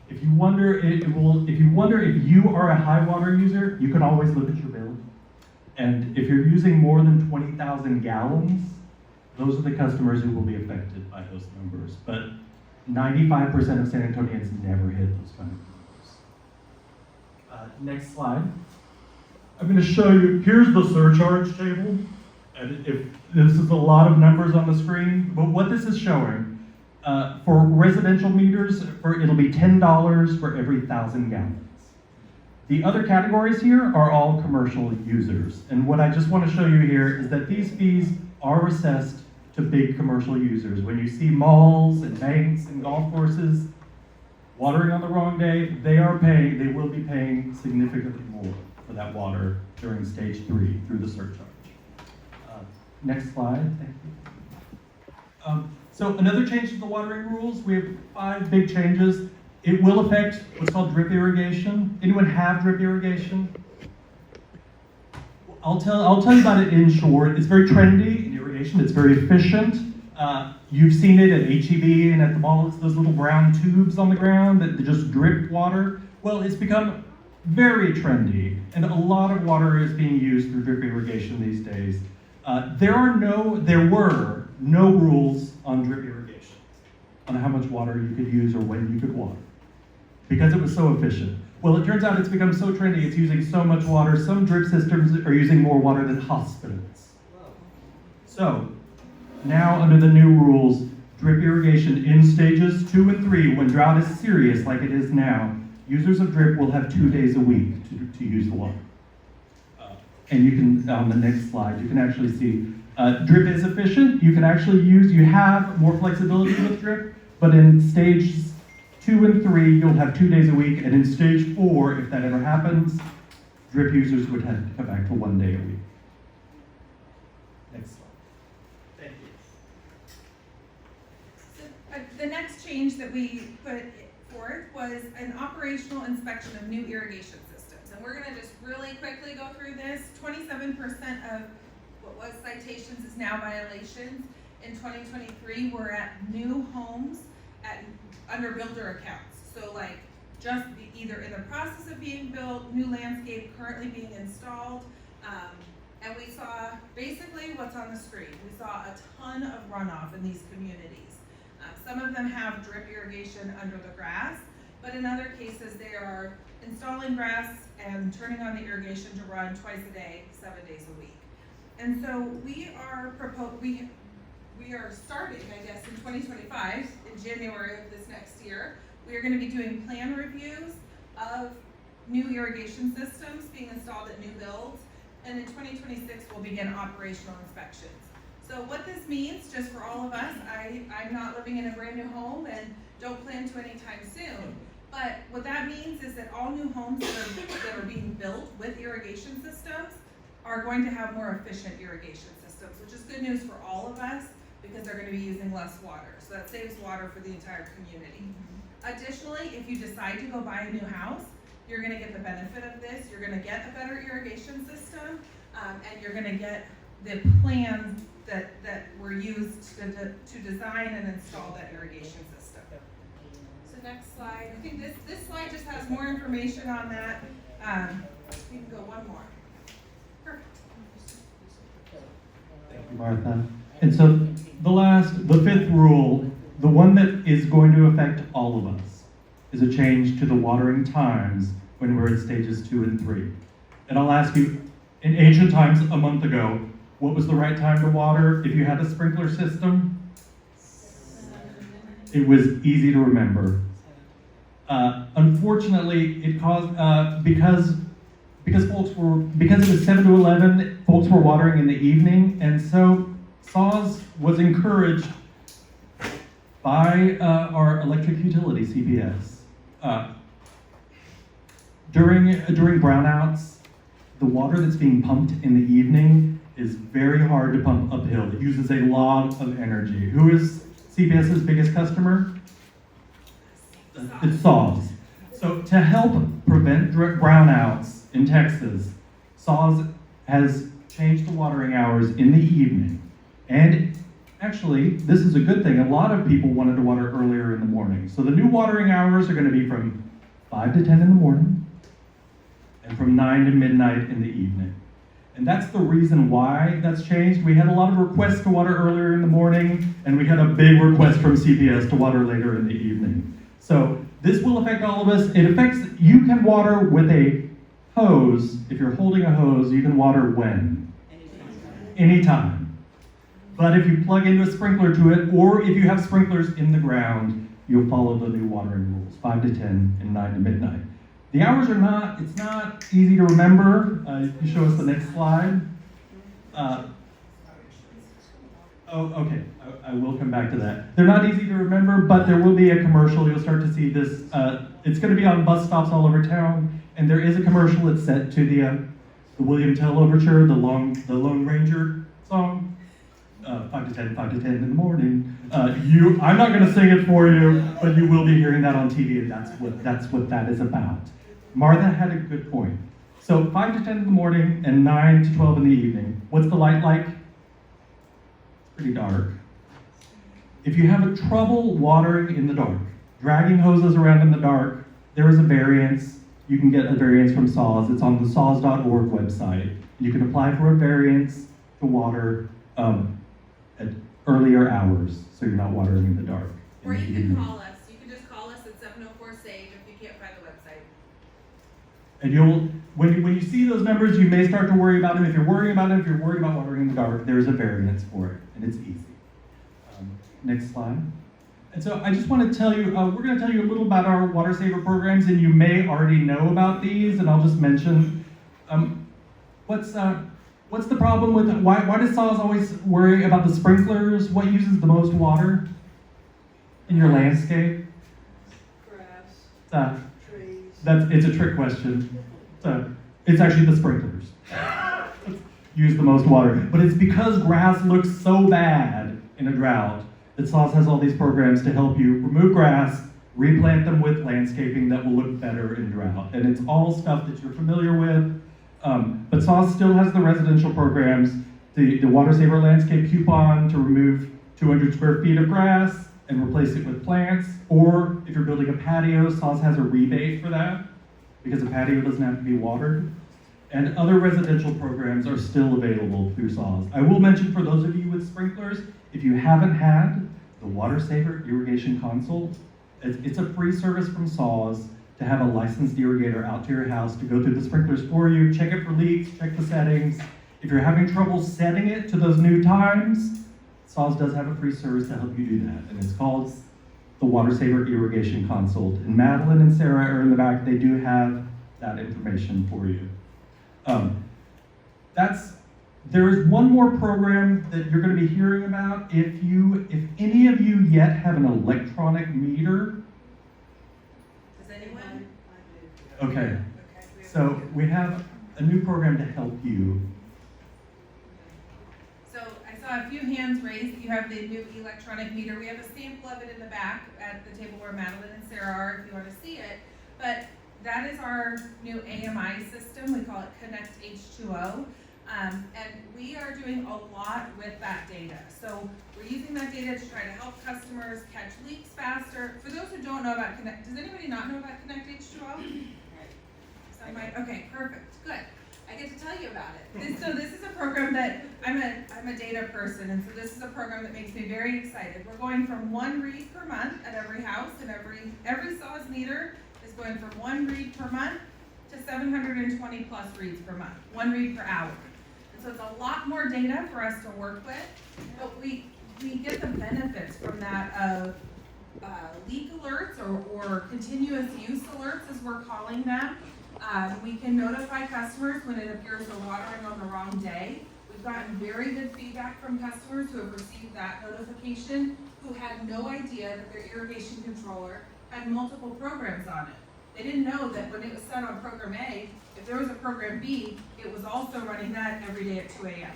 If you wonder if you are a high water user, you can always look at your bill. And if you're using more than 20,000 gallons, those are the customers who will be affected by those numbers. But 95% of San Antonians never hit those kind of numbers. Next slide. I'm going to show you, here's the surcharge table. And if this is a lot of numbers on the screen, but what this is showing, for residential meters, it'll be $10 for every 1,000 gallons. The other categories here are all commercial users. And what I just want to show you here is that these fees are assessed to big commercial users. When you see malls and banks and golf courses watering on the wrong day, they will be paying significantly more for that water during stage 3 through the surcharge. Next slide, thank you. So another change to the watering rules, we have 5 big changes. It will affect what's called drip irrigation. Anyone have drip irrigation? I'll tell you about it in short. It's very trendy in irrigation. It's very efficient. You've seen it at HEB and at the mall. It's those little brown tubes on the ground that just drip water. Well, it's become very trendy, and a lot of water is being used through drip irrigation these days. There were no rules on drip irrigation, on how much water you could use or when you could water, because it was so efficient. Well, it turns out it's become so trendy, it's using so much water, some drip systems are using more water than hospitals. So, now under the new rules, drip irrigation in stages 2 and 3, when drought is serious like it is now, users of drip will have 2 days a week to use the water. And you can, on the next slide, you can actually see drip is efficient. You can actually you have more flexibility with drip, but in stages 2 and 3, you'll have 2 days a week, and in stage 4, if that ever happens, drip users would have to come back to 1 day a week. Next slide. Thank you. So, the next change that we put forth was an operational inspection of new irrigation systems. And we're going to just really quickly go through this. 27% of what was citations is now violations. In 2023, we're at new homes under builder accounts. So like just either in the process of being built, new landscape currently being installed. And we saw basically what's on the screen. We saw a ton of runoff in these communities. Some of them have drip irrigation under the grass, but in other cases they are installing grass and turning on the irrigation to run twice a day, 7 days a week. And so we are starting, I guess, in 2025, in January of this next year, we are going to be doing plan reviews of new irrigation systems being installed at new builds, and in 2026 we'll begin operational inspections. So what this means, just for all of us, I'm not living in a brand new home and don't plan to anytime soon, but what that means is that all new homes that are being built with irrigation systems are going to have more efficient irrigation systems, which is good news for all of us because they're going to be using less water. So that saves water for the entire community. Additionally, if you decide to go buy a new house, you're going to get the benefit of this. You're going to get a better irrigation system, and you're going to get the plans that were used to design and install that irrigation system. So next slide. I think this slide just has more information on that. You can go one more. Perfect. Thank you, Martha. And so the fifth rule, the one that is going to affect all of us, is a change to the watering times when we're at stages 2 and 3. And I'll ask you, in ancient times, a month ago, what was the right time to water if you had a sprinkler system? It was easy to remember. Unfortunately, it caused, because it was 7 to 11, folks were watering in the evening, and so SAWS was encouraged by our electric utility, CPS. During brownouts, the water that's being pumped in the evening is very hard to pump uphill. It uses a lot of energy. Who is CPS's biggest customer? It's SAWS. So to help prevent brownouts in Texas, SAWS has changed the watering hours in the evening. And Actually, this is a good thing. A lot of people wanted to water earlier in the morning. So the new watering hours are going to be from 5 to 10 in the morning and from 9 to midnight in the evening. And that's the reason why that's changed. We had a lot of requests to water earlier in the morning, and we had a big request from CPS to water later in the evening. So this will affect all of us. It affects, you can water with a hose. If you're holding a hose, you can water when? Anytime. But if you plug into a sprinkler to it, or if you have sprinklers in the ground, you'll follow the new watering rules, 5 to 10 and 9 to midnight. The hours are not, it's not easy to remember. You show us the next slide. Okay, I will come back to that. They're not easy to remember, but there will be a commercial. You'll start to see this. It's going to be on bus stops all over town, and there is a commercial that's set to the William Tell Overture, the Lone Ranger song. 5 to 10, 5 to 10 in the morning. I'm not going to sing it for you, but you will be hearing that on TV, and that's what that is about. Martha had a good point. So 5 to 10 in the morning and 9 to 12 in the evening. What's the light like? It's pretty dark. If you have a trouble watering in the dark, dragging hoses around in the dark, there is a variance. You can get a variance from SAWS. It's on the SAWS.org website. You can apply for a variance to water at earlier hours, so you're not watering in the dark. Or you can call us. You can just call us at 704-SAVE if you can't find the website. And when you see those numbers, you may start to worry about them. If you're worrying about it, if you're worried about watering in the dark, there's a variance for it, and it's easy. Next slide. And so I just want to tell you, we're going to tell you a little about our water saver programs, and you may already know about these, and I'll just mention, what's the problem with, why does SAWS always worry about the sprinklers? What uses the most water in your landscape? Grass, trees. It's a trick question. It's actually the sprinklers. Use the most water. But it's because grass looks so bad in a drought that SAWS has all these programs to help you remove grass, replant them with landscaping that will look better in drought. And it's all stuff that you're familiar with. But SAWS still has the residential programs, the Water Saver Landscape Coupon to remove 200 square feet of grass and replace it with plants. Or if you're building a patio, SAWS has a rebate for that because a patio doesn't have to be watered. And other residential programs are still available through SAWS. I will mention for those of you with sprinklers, if you haven't had the Water Saver Irrigation Consult, it's a free service from SAWS to have a licensed irrigator out to your house to go through the sprinklers for you, check it for leaks, check the settings. If you're having trouble setting it to those new times, SAWS does have a free service to help you do that, and it's called the Water Saver Irrigation Consult. And Madeline and Sarah are in the back, they do have that information for you. There is one more program that you're going to be hearing about. If any of you yet have an electronic meter. Does anyone? Okay. So we have a new program to help you. So I saw a few hands raised that you have the new electronic meter. We have a sample of it in the back at the table where Madeline and Sarah are if you want to see it. But that is our new AMI system. We call it Connect H2O. And we are doing a lot with that data. So we're using that data to try to help customers catch leaks faster. For those who don't know about Connect, does anybody not know about Connect H2O? Okay, perfect, good. I get to tell you about it. So this is a program that, I'm a data person, and so this is a program that makes me very excited. We're going from 1 read per month at every house, and every SAWS meter is going from 1 read per month to 720 plus reads per month, 1 read per hour. And so it's a lot more data for us to work with, but we get the benefits from that of leak alerts or continuous use alerts, as we're calling them. We can notify customers when it appears we're watering on the wrong day. We've gotten very good feedback from customers who have received that notification, who had no idea that their irrigation controller had multiple programs on it. They didn't know that when it was set on program A, if there was a program B, it was also running that every day at 2 a.m.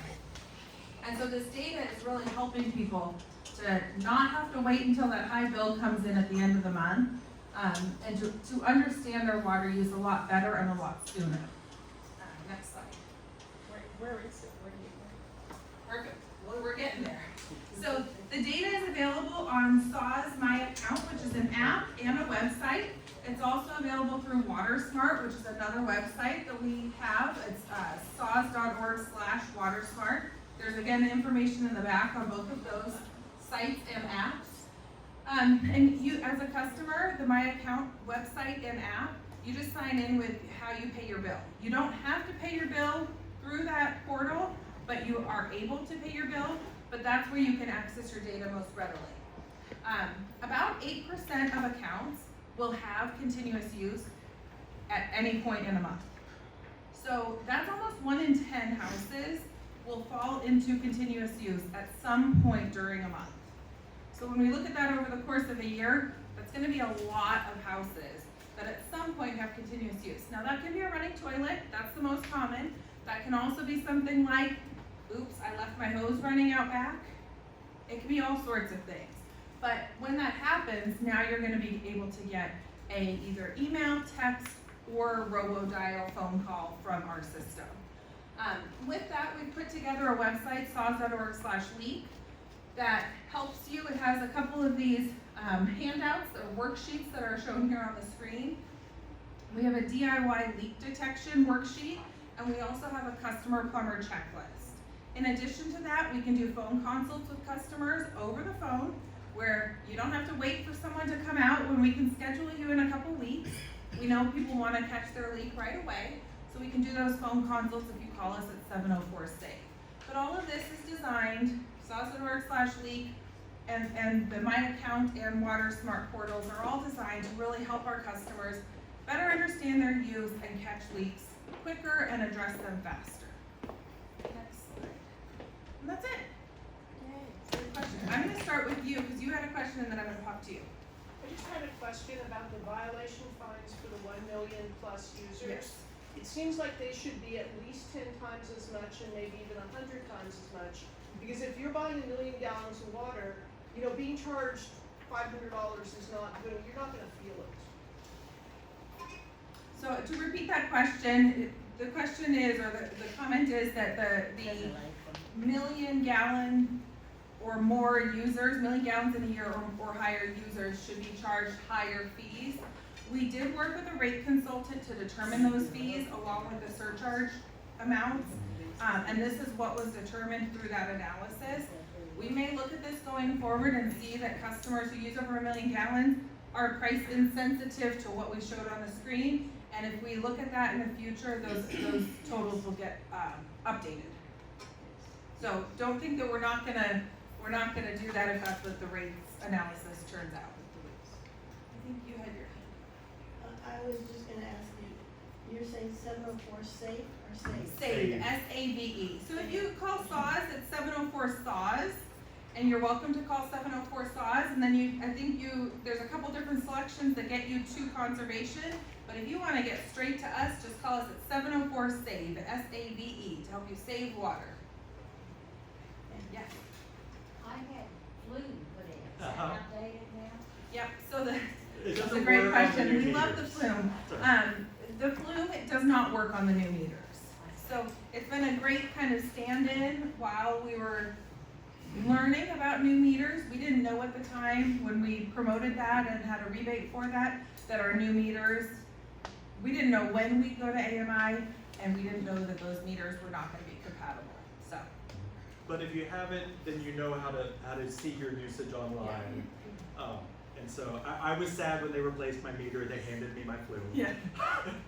And so this data is really helping people to not have to wait until that high bill comes in at the end of the month, and to understand their water use a lot better and a lot sooner. Next slide. Where is it? Where do you go? Perfect. Well, we're getting there. So the data is available on SAWS My Account, which is an app and a website. It's also available through WaterSmart, which is another website that we have. It's saws.org/WaterSmart. There's again information in the back on both of those sites and apps. And you, as a customer, the My Account website and app, you just sign in with how you pay your bill. You don't have to pay your bill through that portal, but you are able to pay your bill, but that's where you can access your data most readily. About 8% of accounts will have continuous use at any point in a month. So that's almost 1 in 10 houses will fall into continuous use at some point during a month. So when we look at that over the course of a year, that's gonna be a lot of houses that at some point have continuous use. Now that can be a running toilet, that's the most common. That can also be something like, oops, I left my hose running out back. It can be all sorts of things. But when that happens, now you're gonna be able to get a either email, text, or robo-dial phone call from our system. With that, we've put together a website, saws.org/leak, that helps you. It has a couple of these handouts or worksheets that are shown here on the screen. We have a DIY leak detection worksheet, and we also have a customer plumber checklist. In addition to that, we can do phone consults with customers over the phone, where you don't have to wait for someone to come out when we can schedule you in a couple weeks. We know people want to catch their leak right away, so we can do those phone consults if you call us at 704-SAFE. But all of this is designed, saws.org/leak, and the My Account and WaterSmart portals are all designed to really help our customers better understand their use and catch leaks quicker and address them faster. Next slide. And that's it. Good question. I'm gonna start with you, because you had a question, and then I'm gonna pop to you. I just had a question about the violation fines for the 1 million plus users. Yes. It seems like they should be at least 10 times as much and maybe even 100 times as much. Because if you're buying 1 million gallons of water, you know, being charged $500 is not good, you're not gonna feel it. So to repeat that question, the question is, or the comment is that the million gallon or more users, million gallons in a year or higher users should be charged higher fees. We did work with a rate consultant to determine those fees along with the surcharge amounts. And this is what was determined through that analysis. We may look at this going forward and see that customers who use over 1 million gallons are price insensitive to what we showed on the screen. And if we look at that in the future, those totals will get updated. So don't think that we're not gonna do that if that's what the rates analysis turns out. I think you had your hand. I was just gonna ask you, you're saying 704-SAFE or SAFE? SAVE, SAVE. So if you call SAWS, it's 704-SAWS, and you're welcome to call 704-SAWS, and then there's a couple different selections that get you to conservation, but if you wanna get straight to us, just call us at 704-SAVE, SAVE, to help you save water. Yes. I had flu put in, is that outdated now? Yep, so that's a doesn't great work on the question. new We love the meters. flume. The flume, it does not work on the new meters. So it's been a great kind of stand-in while we were learning about new meters. We didn't know at the time when we promoted that and had a rebate for that our new meters, we didn't know when we'd go to AMI, and we didn't know that those meters were not gonna be compatible, so. But if you haven't, then you know how to see your usage online. And so I was sad when they replaced my meter. They handed me my flume. Yeah.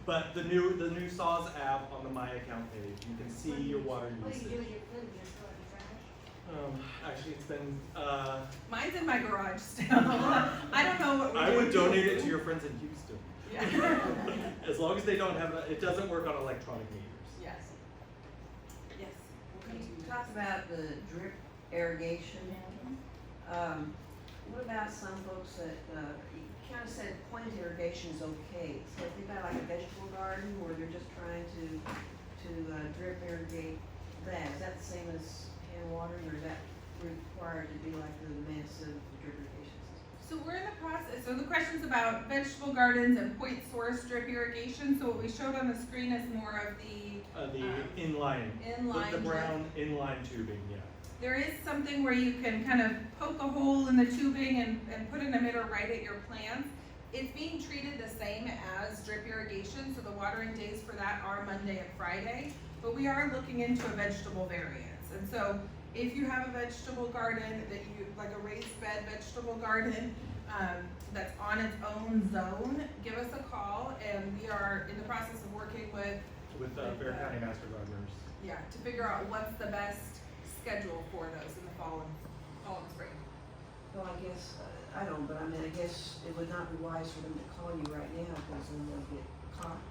But the new SAWS app on the My Account page, you can see your water What do you do usage. with your flu, just throw it in the trash? Actually, it's been. Mine's in my garage still. I don't know what we're I doing. would donate it to your friends in Houston. Yeah. As long as they don't have it doesn't work on electronic meters. Yes. Yes. Can you talk about the drip irrigation? What about some folks that, you kind of said point irrigation is okay, so if they've got like a vegetable garden where they're just trying to drip irrigate that, is that the same as hand watering, or is that required to be like the massive drip irrigation system? So we're in the process, so the question's about vegetable gardens and point source drip irrigation. So what we showed on the screen is more of the The inline. inline The brown inline tubing, yeah. There is something where you can kind of poke a hole in the tubing and put an emitter right at your plants. It's being treated the same as drip irrigation, so the watering days for that are Monday and Friday, but we are looking into a vegetable variance. And so if you have a vegetable garden that you, like a raised bed vegetable garden, that's on its own zone, give us a call, and we are in the process of working with, Bear County Master Gardeners. to figure out what's the best schedule for those in the fall and spring. Well, I guess, I don't, but I mean, I guess it would not be wise for them to call you right now, because then they'll get caught.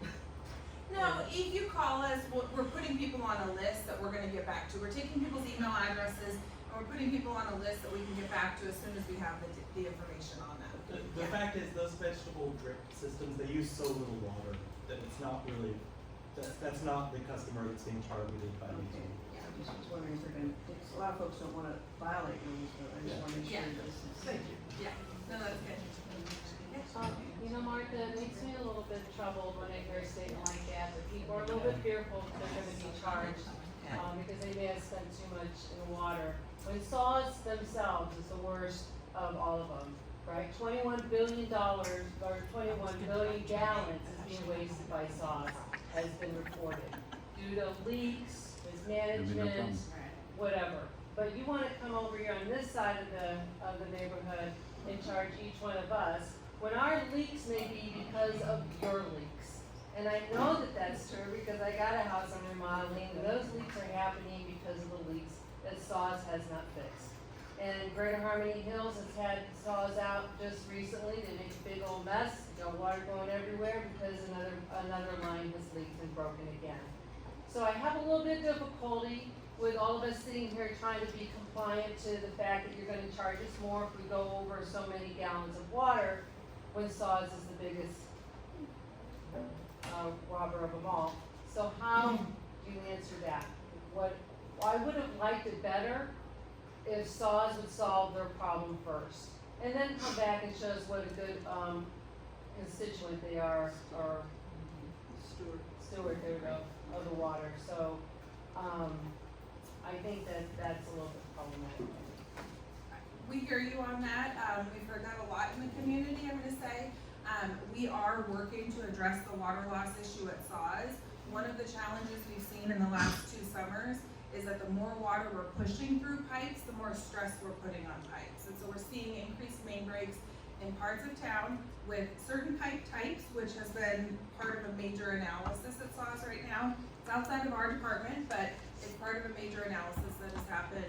No, if you call us, we're putting people on a list that we're gonna get back to. We're taking people's email addresses, and we're putting people on a list that we can get back to as soon as we have the information on that. The fact is, those vegetable drip systems, they use so little water that it's not really, that's not the customer that's being targeted by these. I just was wondering if they're gonna, because a lot of folks don't wanna violate rules, but I just wanna make sure Yeah. this is. Thank you. Yeah, no, that's good. You know, Martha, it makes me a little bit troubled when I hear a statement like that people are a little bit fearful that they're gonna be charged, because they may have spent too much in the water. When SAWS themselves is the worst of all of them, right? $21 billion, or 21 billion gallons is being wasted by SAWS, has been reported, due to leaks, mismanagement, whatever. But you wanna come over here on this side of the neighborhood and charge each one of us, when our leaks may be because of your leaks. And I know that that's true because I got a house I'm remodeling, and those leaks are happening because of the leaks that SAWS has not fixed. And Greater Harmony Hills has had SAWS out just recently, they make a big old mess, you know, water going everywhere because another line has leaked and broken again. So I have a little bit of difficulty with all of us sitting here trying to be compliant to the fact that you're gonna charge us more if we go over so many gallons of water, when SAWS is the biggest robber of them all. So how do you answer that? I would have liked it better if SAWS would solve their problem first, and then come back and show us what a good constituent they are, or steward of the water. So I think that's a little bit problematic. We hear you on that. We've heard that a lot in the community, I'm gonna say. We are working to address the water loss issue at SAWS. One of the challenges we've seen in the last 2 summers is that the more water we're pushing through pipes, the more stress we're putting on pipes. And so we're seeing increased main breaks in parts of town with certain pipe types, which has been part of a major analysis at SAWS right now. It's outside of our department, but it's part of a major analysis that has happened.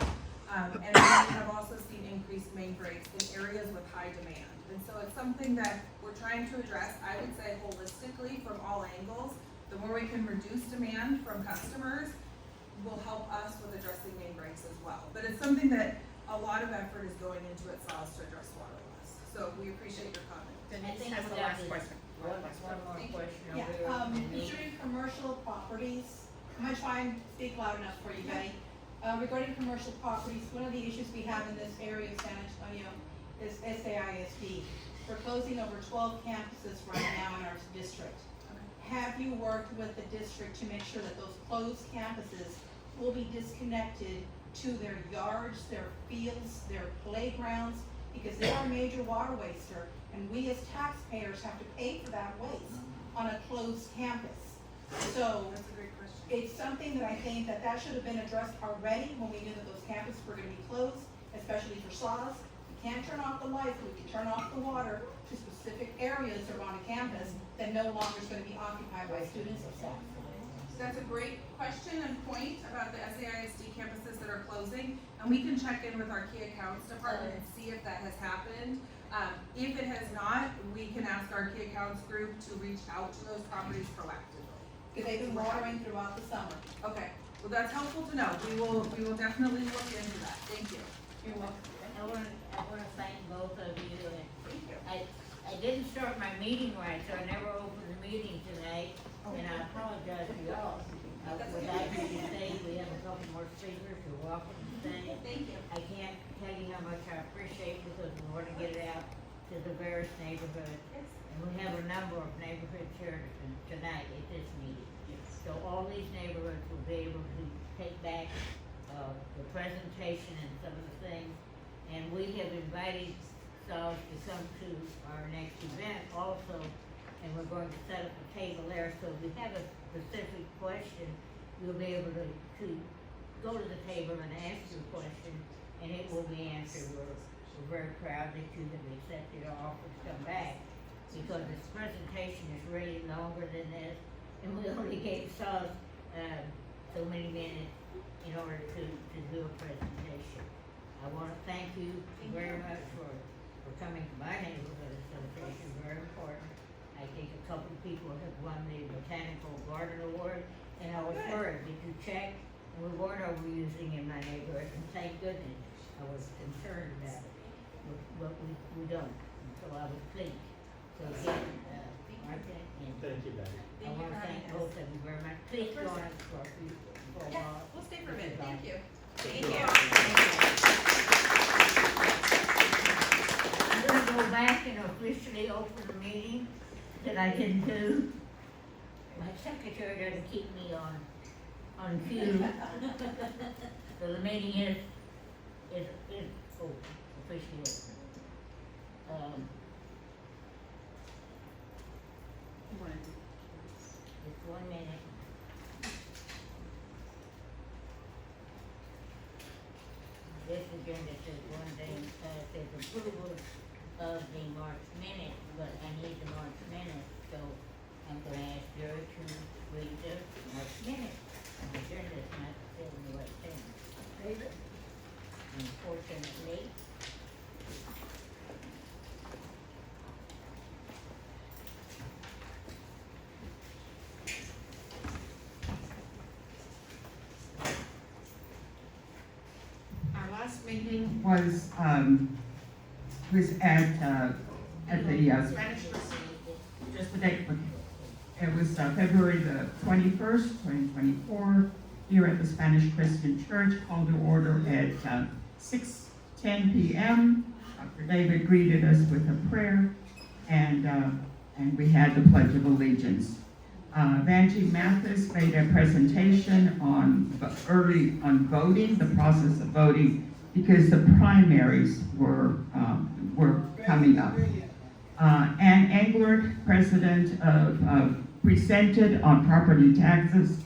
And we have also seen increased main breaks in areas with high demand. And so it's something that we're trying to address, I would say holistically from all angles. The more we can reduce demand from customers will help us with addressing main breaks as well. But it's something that a lot of effort is going into at SAWS to address water loss. So we appreciate your comment. Denise has the last question. One more Thank you. question Yeah, over here. concerning commercial properties, I'm gonna try and speak loud enough for you, Betty. Regarding commercial properties, one of the issues we have in this area of San Antonio is SAISD. We're closing over 12 campuses right now in our district. Have you worked with the district to make sure that those closed campuses will be disconnected to their yards, their fields, their playgrounds? Because they are a major water waster, and we as taxpayers have to pay for that waste on a closed campus. So That's a great question. it's something that I think that should have been addressed already when we knew that those campuses were gonna be closed, especially for SAWS. We can't turn off the lights, but we can turn off the water to specific areas around a campus that no longer is gonna be occupied by students or staff. That's a great question and point about the SAISD campuses that are closing, and we can check in with our key accounts department and see if that has happened. If it has not, we can ask our key accounts group to reach out to those properties proactively. Because they've been watering throughout the summer. Okay, well, that's helpful to know. We will definitely look into that. Thank you. You're welcome. I wanna thank both of you, and Thank you. I didn't start my meeting right, so I never opened the meeting today, and I apologize to y'all. With that being said, we have a couple more speakers, you're welcome to stay. Thank you. I can't tell you how much I appreciate because we want to get it out to the various neighborhoods. And we have a number of neighborhood chairs tonight at this meeting. So all these neighborhoods will be able to take back the presentation and some of the things. And we have invited SAWS to come to our next event also, and we're going to set up a table there, so if you have a specific question, you'll be able to go to the table and ask your question, and it will be answered. We're very proud that you have accepted our offer to come back, because this presentation is really longer than this, and we only gave SAWS, so many minutes in order to do a presentation. I wanna thank you very much for coming to my neighborhood association, very important. I think a couple of people have won the Botanical Garden Award, and I was worried, did you check? And we weren't overusing in my neighborhood, and thank goodness, I was concerned about it, but we don't, and so I was pleased. So again, Martha, and Thank you, Betty. I wanna thank both of you very much. Please join us for a few, for a Yeah, while. we'll stay for a bit, thank you. Thank Thank you. I'm gonna go back and officially open the meeting that I didn't do. My secretary doesn't keep me on cue. So the meeting is officially open. Just 1 minute. This agenda says one thing, says approval of the March minutes, but I need the March minutes, so I'm gonna ask Jerry to read the March minutes. The agenda is not filled in the right thing. Unfortunately, Our last meeting was at the Spanish, just the date, it was February the 21st, 2024, here at the Spanish Christian Church, called to order at 6:10 p.m. Dr. David greeted us with a prayer, and we had the Pledge of Allegiance. Vanjie Mathis made a presentation on voting, the process of voting, because the primaries were coming up. Ann Englert, president presented on property taxes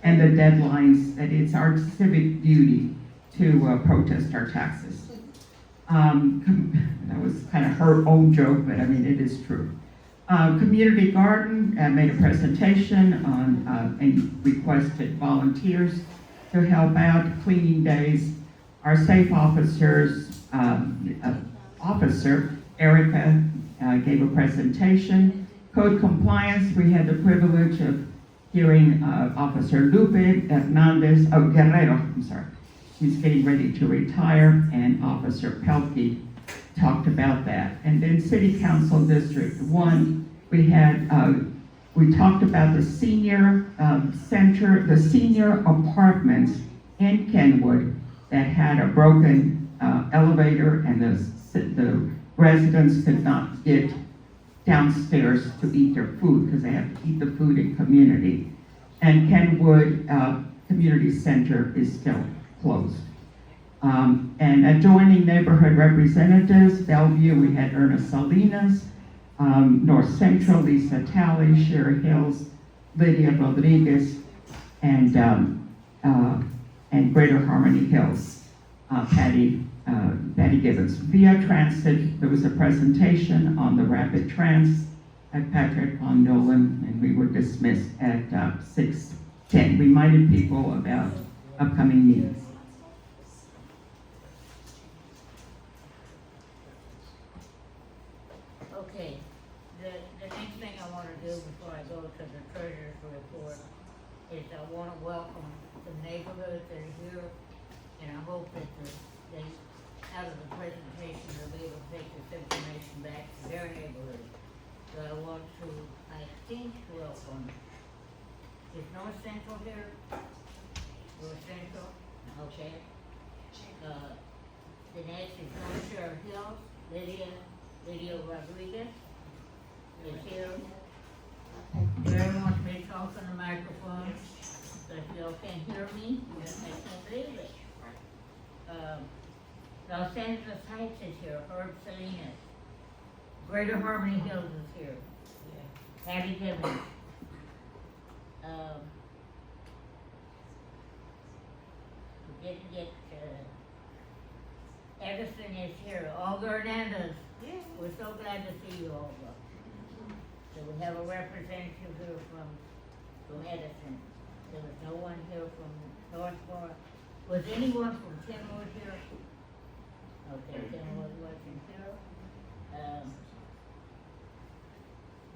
and the deadlines that it's our civic duty to protest our taxes. That was kind of her own joke, but I mean, it is true. Community Garden made a presentation on and requested volunteers to help out cleaning days. Our SAFE officer, Erica, gave a presentation. Code compliance, we had the privilege of hearing Officer Lupe Hernandez, Guerrero, I'm sorry. She's getting ready to retire, and Officer Pelkey talked about that. And then City Council District 1, we talked about the senior center, the senior apartments in Kenwood that had a broken elevator, and the residents could not get downstairs to eat their food because they have to eat the food in community. And Kenwood Community Center is still closed. And adjoining neighborhood representatives, Bellevue, we had Ernest Salinas, North Central, Lisa Talley, Sherry Hills, Lydia Rodriguez, and Greater Harmony Hills, Patty Gibbons. Via Transit, there was a presentation on the rapid trans at Patrick Von Nolan, and we were dismissed at 6:10. Reminded people about upcoming meetings. okay, the next thing I wanna do before I go to the treasurer's report is I wanna welcome the neighborhoods that are here, and I hope that they, out of the presentation, they'll be able to take this information back to their neighborhood. So I want to, I think, welcome, is North Central here? North Central, okay. The next is North Shore Hills, Lydia Rodriguez is here. Jerry wants me to talk on the microphone, but if y'all can't hear me, I can't believe it. Los Angeles Heights is here, Herb Salinas. Greater Harmony Hills is here. Patty Gibbons. We didn't get, Edison is here, Olga Hernandez. We're so glad to see you, Olga. So we have a representative here from Edison. There was no one here from Northmore. Was anyone from Kenwood here? Okay, Kenwood wasn't here.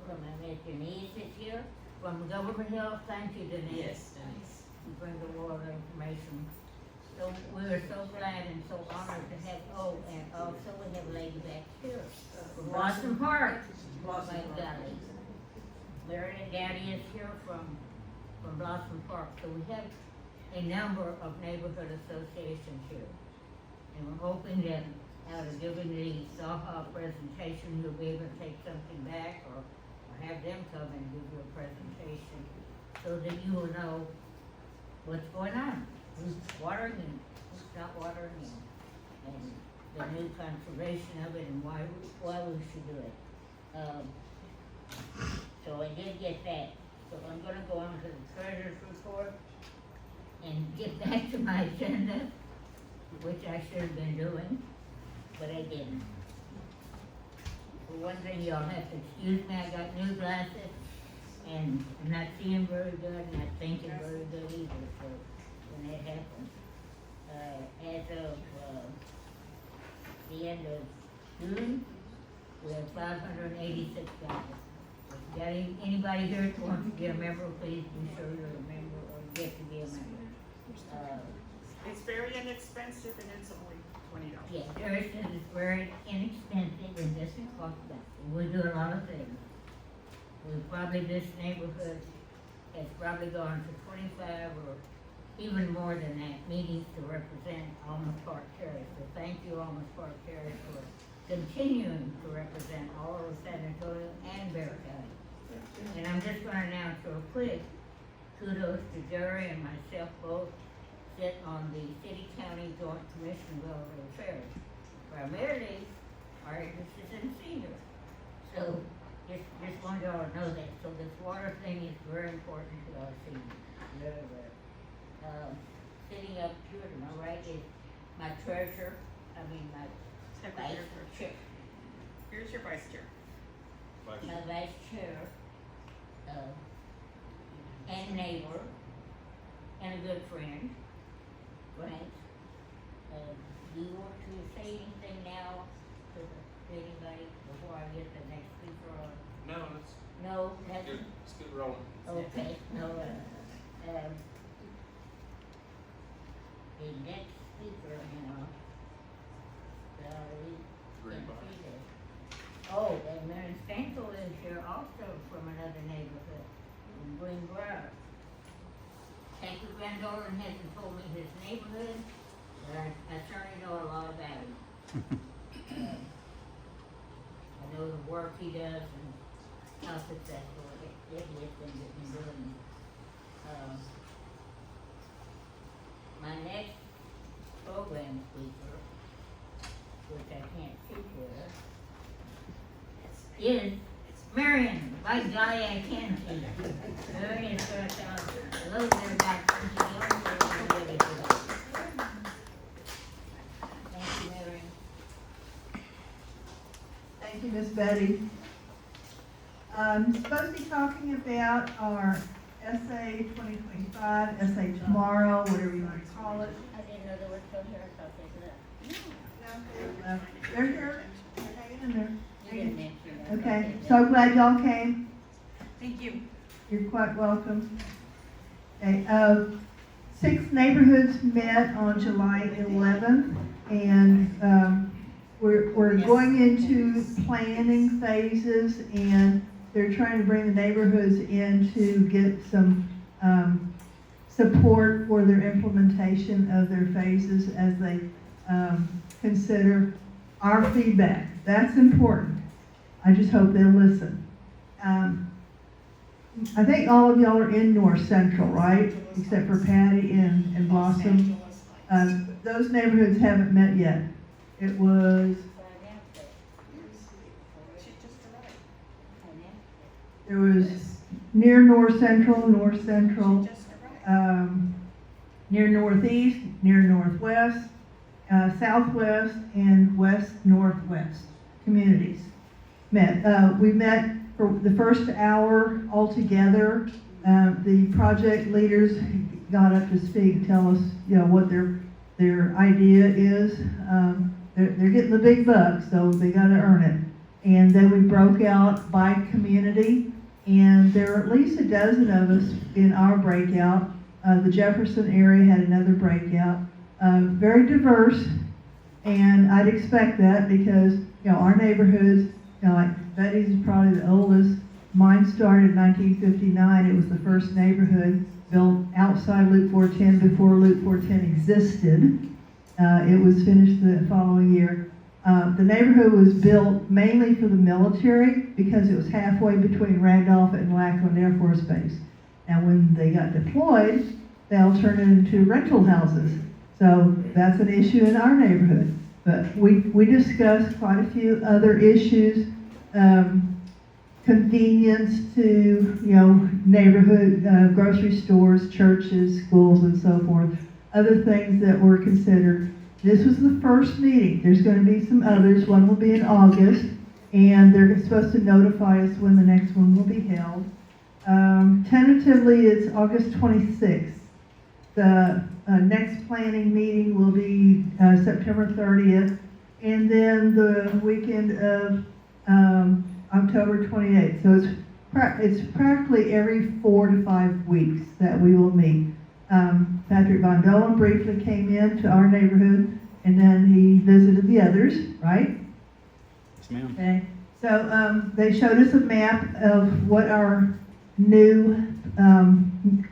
From Denise is here. From Government Health, thank you, Denise. Yes, Denise. You bring a lot of information. So we're so glad and so honored to have, and also we have a lady back here from Blossom Park. Blossom My Park. golly. Larry and Daddy is here from Blossom Park. So we have a number of neighborhood associations here. And we're hoping that out of giving the SAWS presentation, you'll be able to take something back or have them come and give you a presentation so that you will know what's going on. Who's watering and who's not watering and the new conservation of it and why we should do it. So I did get that. So I'm gonna go on to the treasurer's report and get back to my agenda, which I should have been doing, but I didn't. For one thing, y'all have to excuse me, I got new glasses and I'm not seeing very good, not thinking very good either, so when that happens. As of, the end of June, we have 586 dollars. If you got anybody here that wants to be a member, please be sure you're a member or get to be a member. It's very inexpensive and it's only $20. Yeah, Terrace is very inexpensive and this is cost effective. We do a lot of things. This neighborhood has probably gone to 25 or even more than that, meetings to represent Olmos Park Terrace. So thank you, Olmos Park Terrace, for continuing to represent all of San Antonio and Bear County. And I'm just gonna announce real quick, kudos to Jerry and myself both sit on the City-County Joint Commission of Elderly Affairs. Primarily, our interest is in seniors. So, just want y'all to know that. So this water thing is very important to our seniors, very, very. Sitting up here to my right is my treasurer, my vice chair. Here's your vice chair. My vice chair, and neighbor, and a good friend, Grant. Do you want to say anything now to anybody before I get the next speaker on? No, that's No, that's, good. It's good rolling. okay, no, the next speaker now, Green bar. oh, and Mary Stankel is here also from another neighborhood, in Greenbrier. Thank you, Van Doren hasn't told me his neighborhood, but I certainly know a lot about him. I know the work he does and how successful it is in doing. My next program speaker, which I can't see here, is Marion. By golly, I can see her. Marion is going to tell us a little bit about something else that we're ready for. Thank you, Marion. Thank you, Miss Betty. I'm supposed to be talking about our SA 2025, SA Tomorrow, whatever you want to call it. I didn't know there was still here, so I'll take it up. They're here, they're hanging in there. You didn't mention that. Okay, so glad y'all came. Thank you. You're quite welcome. Okay, 6 neighborhoods met on July 11th, and we're going into planning phases, and they're trying to bring the neighborhoods in to get some support for their implementation of their phases as they consider our feedback. That's important. I just hope they'll listen. I think all of y'all are in North Central, right? Except for Patty and Blossom. Those neighborhoods haven't met yet. It was, there was near North Central, near Northeast, near Northwest, Southwest, and West Northwest communities met. We met for the first hour altogether. The project leaders got up to speak and tell us, what their idea is. They're getting the big bucks, so they got to earn it. And then we broke out by community, and there are at least a dozen of us in our breakout. The Jefferson area had another breakout. Very diverse, and I'd expect that because, our neighborhoods, like Betty's is probably the oldest. Mine started in 1959. It was the first neighborhood built outside Loop 410 before Loop 410 existed. It was finished the following year. The neighborhood was built mainly for the military because it was halfway between Randolph and Lackland Air Force Base. And when they got deployed, they all turned it into rental houses. So that's an issue in our neighborhood. But we discussed quite a few other issues, convenience to, neighborhood, grocery stores, churches, schools, and so forth. Other things that were considered. This was the first meeting. There's going to be some others. One will be in August, and they're supposed to notify us when the next one will be held. Tentatively, it's August 26th. The next planning meeting will be September 30th, and then the weekend of October 28th. So it's practically every 4 to 5 weeks that we will meet. Patrick Von Dolen briefly came in to our neighborhood, and then he visited the others, right? Yes, ma'am. Okay. So they showed us a map of what our new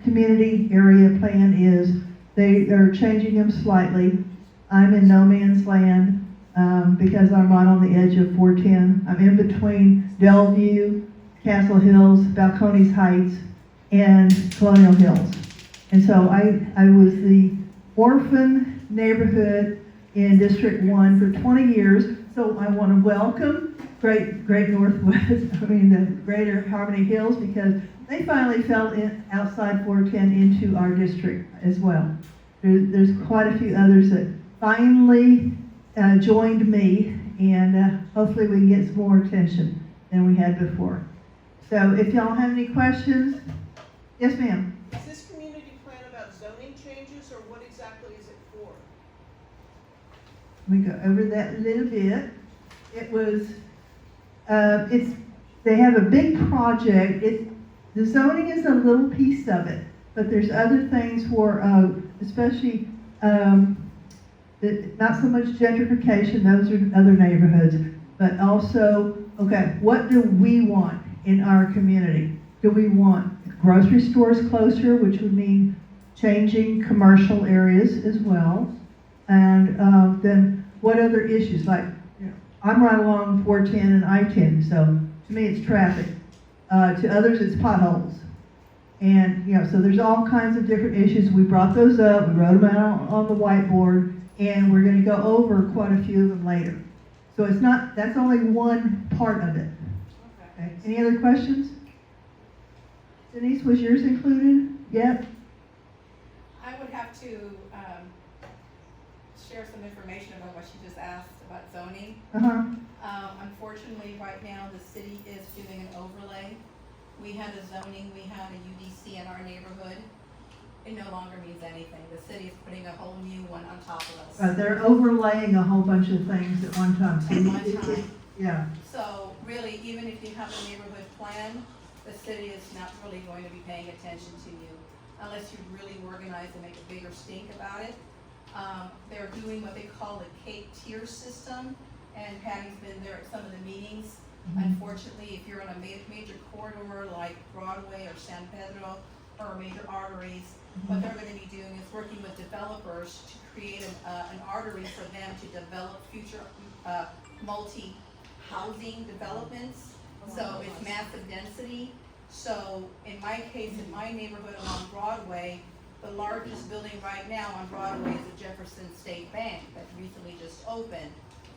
community area plan is. They are changing them slightly. I'm in no man's land because I'm right on the edge of 410. I'm in between Bellevue, Castle Hills, Balcones Heights, and Colonial Hills. And so I was the orphan neighborhood in District 1 for 20 years. So I want to welcome Great Northwest, the Greater Harmony Hills, because they finally fell in outside 410 into our district as well. There's quite a few others that finally joined me, and hopefully we can get some more attention than we had before. So if y'all have any questions, yes ma'am. Is this community plan about zoning changes, or what exactly is it for? We go over that a little bit. It was, they have a big project. The zoning is a little piece of it, but there's other things for, especially, not so much gentrification, those are other neighborhoods, but also, okay, what do we want in our community? Do we want grocery stores closer, which would mean changing commercial areas as well? And then what other issues? Like, I'm right along 410 and I-10, so to me it's traffic. To others it's potholes. And, so there's all kinds of different issues. We brought those up, we wrote them out on the whiteboard, and we're going to go over quite a few of them later. So it's not, that's only one part of it. Okay. Any other questions? Denise, was yours included yet? I would have to share some information about what she just asked about zoning. Unfortunately, right now, the city is doing an overlay. We had a zoning, we had a UDC in our neighborhood. It no longer means anything. The city is putting a whole new one on top of us. They're overlaying a whole bunch of things at one time. So At one time. Yeah. So really, even if you have a neighborhood plan, the city is not really going to be paying attention to you unless you really organize and make a bigger stink about it. They're doing what they call the Cape tier system, and Patty's been there at some of the meetings. Unfortunately, if you're on a major corridor like Broadway or San Pedro or major arteries, what they're going to be doing is working with developers to create an artery for them to develop future multi-housing developments. So it's massive density. So in my case, in my neighborhood along Broadway, The largest building right now on Broadway is the Jefferson State Bank that recently just opened.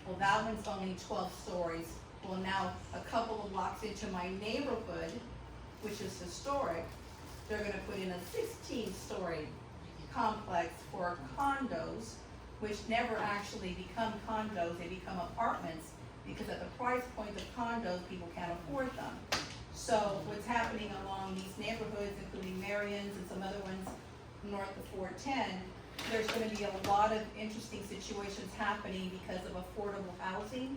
Well, that one's only 12 stories. Well, now, a couple of blocks into my neighborhood, which is historic, they're gonna put in a 16-story complex for condos, which never actually become condos, they become apartments, because at the price point of condos, people can't afford them. So what's happening along these neighborhoods, including Marion's and some other ones north of 410, there's gonna be a lot of interesting situations happening because of affordable housing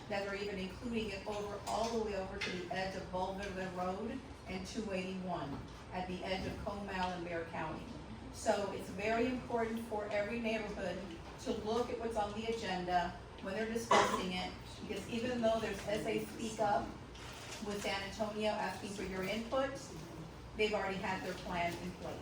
that are even including it over, all the way over to the edge of Bolivar Road and 281 at the edge of Comal and Bear County. So it's very important for every neighborhood to look at what's on the agenda when they're discussing it, because even though there's SA Speak Up with San Antonio asking for your input, they've already had their plan in place.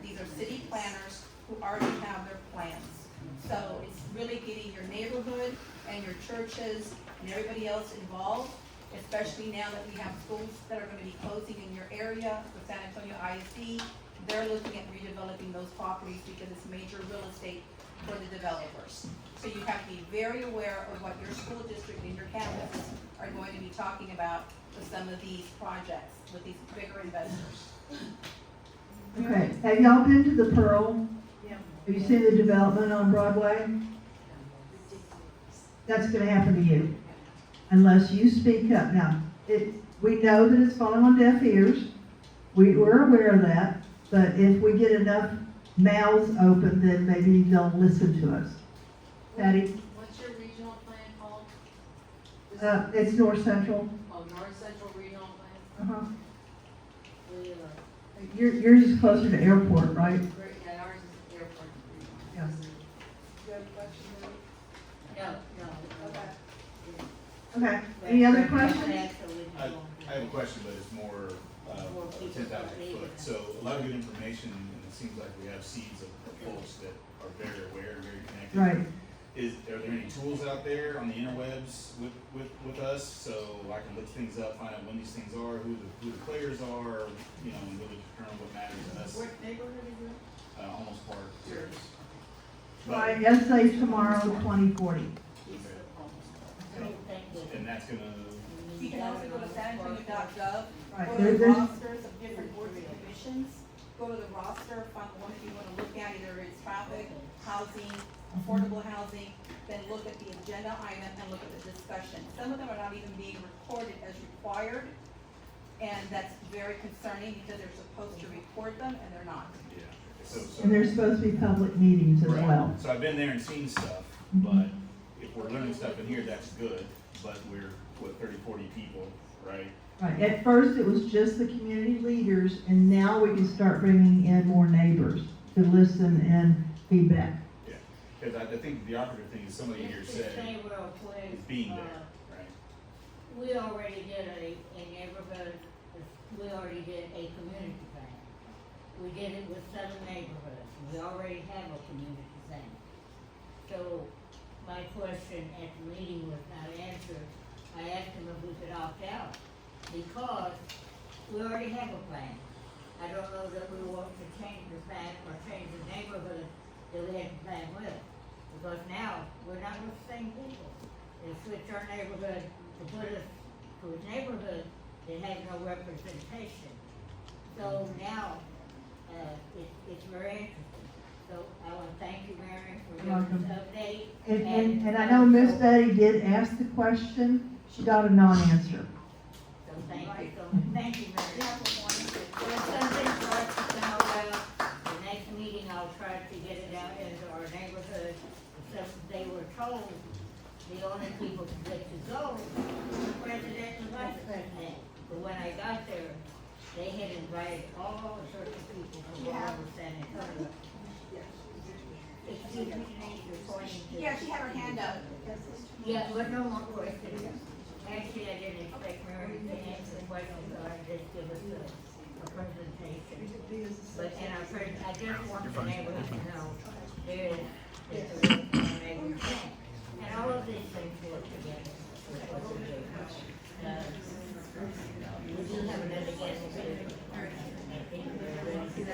These are city planners who already have their plans. So it's really getting your neighborhood and your churches and everybody else involved, especially now that we have schools that are gonna be closing in your area with San Antonio ISD. They're looking at redeveloping those properties because it's major real estate for the developers. So you have to be very aware of what your school district and your campuses are going to be talking about with some of these projects, with these bigger investors. Okay, have y'all been to the Pearl? Yeah. Have you seen the development on Broadway? That's gonna happen to you, unless you speak up. Now, we know that it's falling on deaf ears, we're aware of that, but if we get enough mouths open, then maybe they'll listen to us. Patty? What's your regional plan called? It's North Central. Oh, North Central Regional Plan? Uh-huh. We, Yours is closer to airport, right? Great, yeah, ours is airport. Yeah. You have a question, Mary? no. Okay, any other questions? I have a question, but it's more, 10,000 foot. So a lot of good information, and it seems like we have seeds of folks that are very aware, very connected. Right. Are there any tools out there on the interwebs with us, so I can look things up, find out when these things are, who the players are, you know, and really determine what matters to us? What neighborhood is it? Almost part Terrace. Right, essay tomorrow, 2040. And that's gonna, You can also go to sanantonio.gov, Right, go to the there's- rosters of different boards and commissions, go to the roster, find the one you wanna look at, either it's traffic, housing, affordable housing, then look at the agenda item and look at the discussion. Some of them are not even being recorded as required, and that's very concerning because they're supposed to record them and they're not. yeah. So- And there's supposed to be public meetings as Right. well. So I've been there and seen stuff, Mhm. but if we're learning stuff in here, that's good, but we're, 30, 40 people, right? Right, at first it was just the community leaders, and now we can start bringing in more neighbors to listen and feedback. Yeah, because I think the operative thing is somebody here Just to said say real quick, is being there, right? we already did a neighborhood, we already did a community plan. We did it with 7 neighborhoods, we already have a community plan. So, my question at the meeting was not answered, I asked him if we could opt out, because we already have a plan. I don't know that we want to change the plan or change the neighborhood that we had to plan with, because now, we're not with the same people. They switch our neighborhood to put us to a neighborhood that has no representation. So now, it's very interesting. So I want to thank you, Mary, for You're giving welcome. us an update. And I know Miss Betty did ask the question, she got a non-answer. So thank you, thank you, Mary. There's something for us to know about. The next meeting, I'll try to get it out into our neighborhood. Except they were told the only people that could go were the president and vice president. But when I got there, they had invited all sorts of people from all over San Antonio. Excuse me, Denise, you're pointing to. Yeah, she had her hand up. Yeah, but no more questions. Actually, I didn't expect Mary to answer the questions, so I just give us a presentation. But in our I just want the neighborhood to know there is a neighborhood plan. And all of these things work together. We do have another guest here. I think we're ready to go.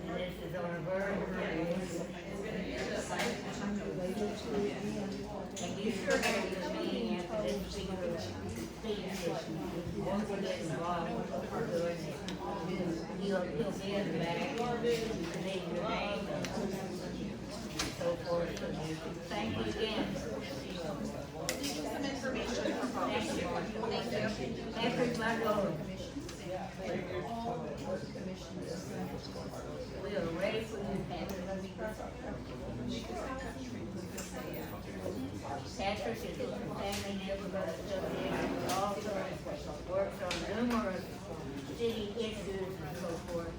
And this is on the verge of graduation. And you sure have the meeting after this speaker speaks, once we get involved with doing it. He'll be in the back, name your name, and so forth. Thank you again. Some information from Bob. Thank you. Thank you. Everybody over. We are ready for you, Patrick. Patrick is with the Family Neighborhood Association, but also works on numerous city issues and so forth,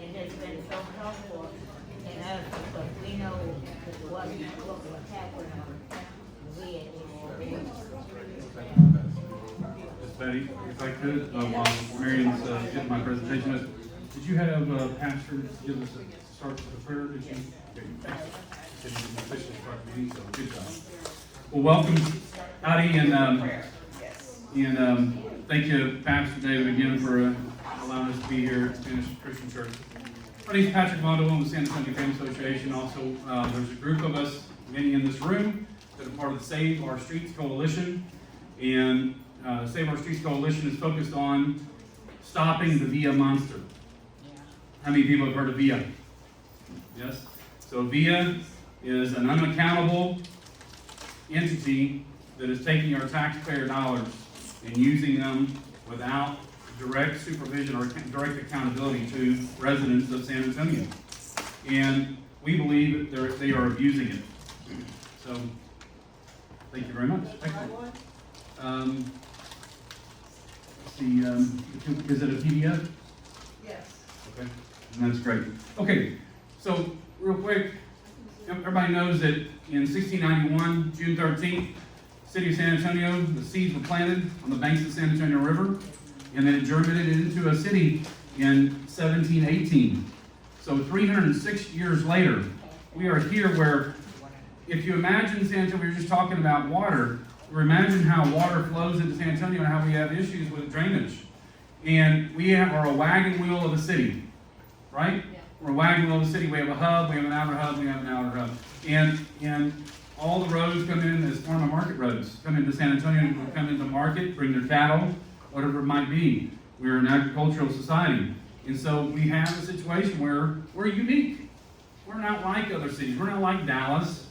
and has been so helpful in us because we know what will happen on the issue. Ms. Betty, if I could, while Marion's getting my presentation, did you have Pastor give us a start with the prayer? Did you? Okay, thanks. Said you didn't officially start the meeting, so good job. Well, welcome, Howdy, and thank you, Pastor David, again for allowing us to be here at Spanish Christian Church. My name is Patrick Mondo. I'm with Santa Monica Family Association. Also, there's a group of us, many in this room, that are part of the Save Our Streets Coalition. And Save Our Streets Coalition is focused on stopping the VIA monster. How many people have heard of VIA? Yes? So VIA is an unaccountable entity that is taking our taxpayer dollars and using them without direct supervision or direct accountability to residents of San Antonio. And we believe that they are abusing it. So, thank you very much. Let's see, is it a PDF? Yes. Okay, and that's great. Okay, so real quick, everybody knows that in 1691, June 13th, city of San Antonio, the seeds were planted on the banks of the San Antonio River, and then it germinated into a city in 1718. So 306 years later, we are here where, if you imagine San Antonio, we were just talking about water, or imagine how water flows into San Antonio and how we have issues with drainage. And we are a wagon wheel of a city, right? Yeah. We're a wagon wheel of a city. We have a hub, we have an outer hub, we have an outer hub. And all the roads come in as farm and market roads, come into San Antonio and come into market, bring their cattle, whatever it might be. We're an agricultural society. And so we have a situation where we're unique. We're not like other cities. We're not like Dallas,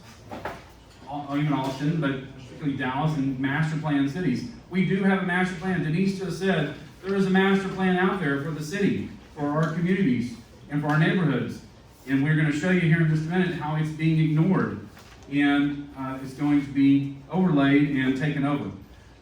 or even Austin, but particularly Dallas and master plan cities. We do have a master plan. Denise just said there is a master plan out there for the city, for our communities, and for our neighborhoods. And we're going to show you here in just a minute how it's being ignored. And it's going to be overlaid and taken over.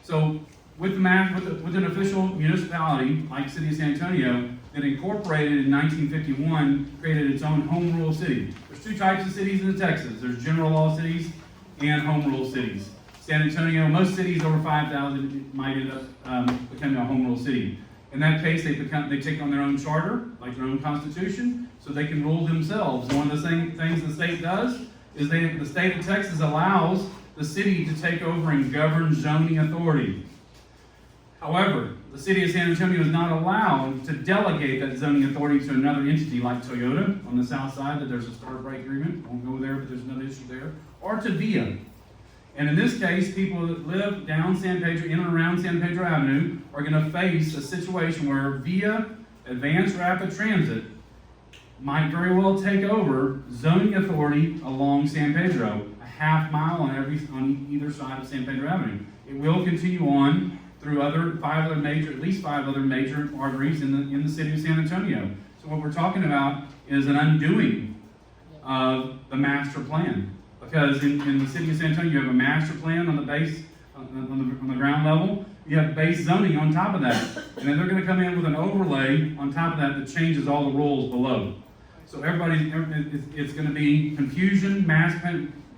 So with an official municipality like the City of San Antonio that incorporated in 1951, created its own home rule city. There's two types of cities in Texas. There's general law cities and home rule cities. San Antonio, most cities over 5,000 might end up becoming a home rule city. In that case, they take on their own charter, like their own constitution, so they can rule themselves. And one of the things the state does is the state of Texas allows the city to take over and govern zoning authority. However, the city of San Antonio is not allowed to delegate that zoning authority to another entity like Toyota on the south side, that there's a start break agreement, won't go there, but there's another issue there, or to VIA. And in this case, people that live down San Pedro, in and around San Pedro Avenue, are going to face a situation where VIA, Advanced Rapid Transit, might very well take over zoning authority along San Pedro, a half mile on either side of San Pedro Avenue. It will continue on through at least five other major arteries in the city of San Antonio. So what we're talking about is an undoing of the master plan. Because in the city of San Antonio, you have a master plan on the base, on the ground level. You have base zoning on top of that. And then they're going to come in with an overlay on top of that changes all the rules below. So it's going to be confusion, mass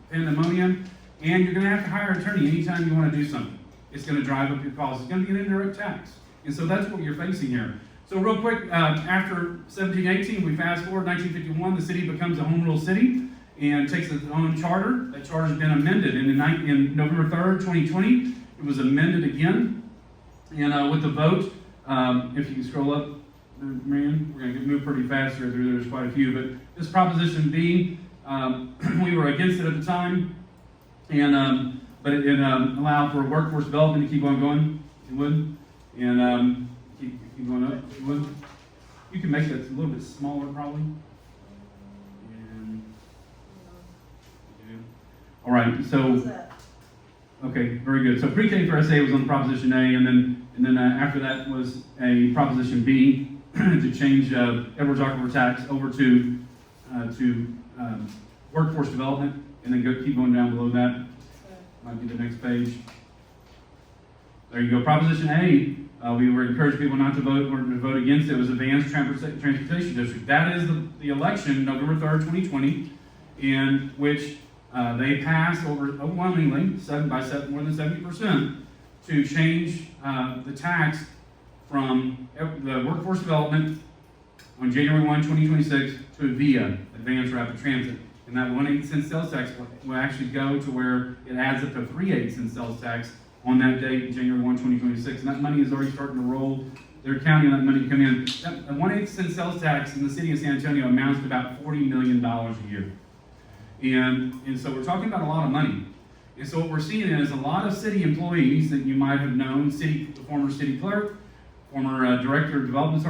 pandemonium, and you're going to have to hire an attorney anytime you want to do something. It's going to drive up your costs. It's going to be an indirect tax. And so that's what you're facing here. So real quick, after 1718, we fast forward 1951, the city becomes a home rule city and takes its own charter. That charter has been amended. And in November 3rd, 2020, it was amended again. And with the vote, if you can scroll up, Marion? We're gonna move pretty fast here through, there's quite a few, but this Proposition B, we were against it at the time, and, but it allowed for workforce development to keep on going, if you would, and keep going up, if you would. You can make that a little bit smaller probably. And, yeah. All right, so, okay, very good. So pre-K for SA was on Proposition A, and then after that was a Proposition B to change Edwards Aquifer tax over to workforce development, and then keep going down below that. Might be the next page. There you go. Proposition A, we were encouraging people not to vote or to vote against it. It was Advanced Transportation District. That is the election, November 3rd, 2020, in which they passed overwhelmingly, more than 70%, to change the tax from the workforce development on January 1, 2026 to VIA, Advanced Rapid Transit. And that 1/8 cent sales tax will actually go to where it adds up to 3/8 cent sales tax on that date, January 1, 2026. And that money is already starting to roll. They're counting on that money to come in. That 1/8 cent sales tax in the city of San Antonio amounts to about $40 million a year. And so we're talking about a lot of money. And so what we're seeing is a lot of city employees that you might have known, the former city clerk, former director of Development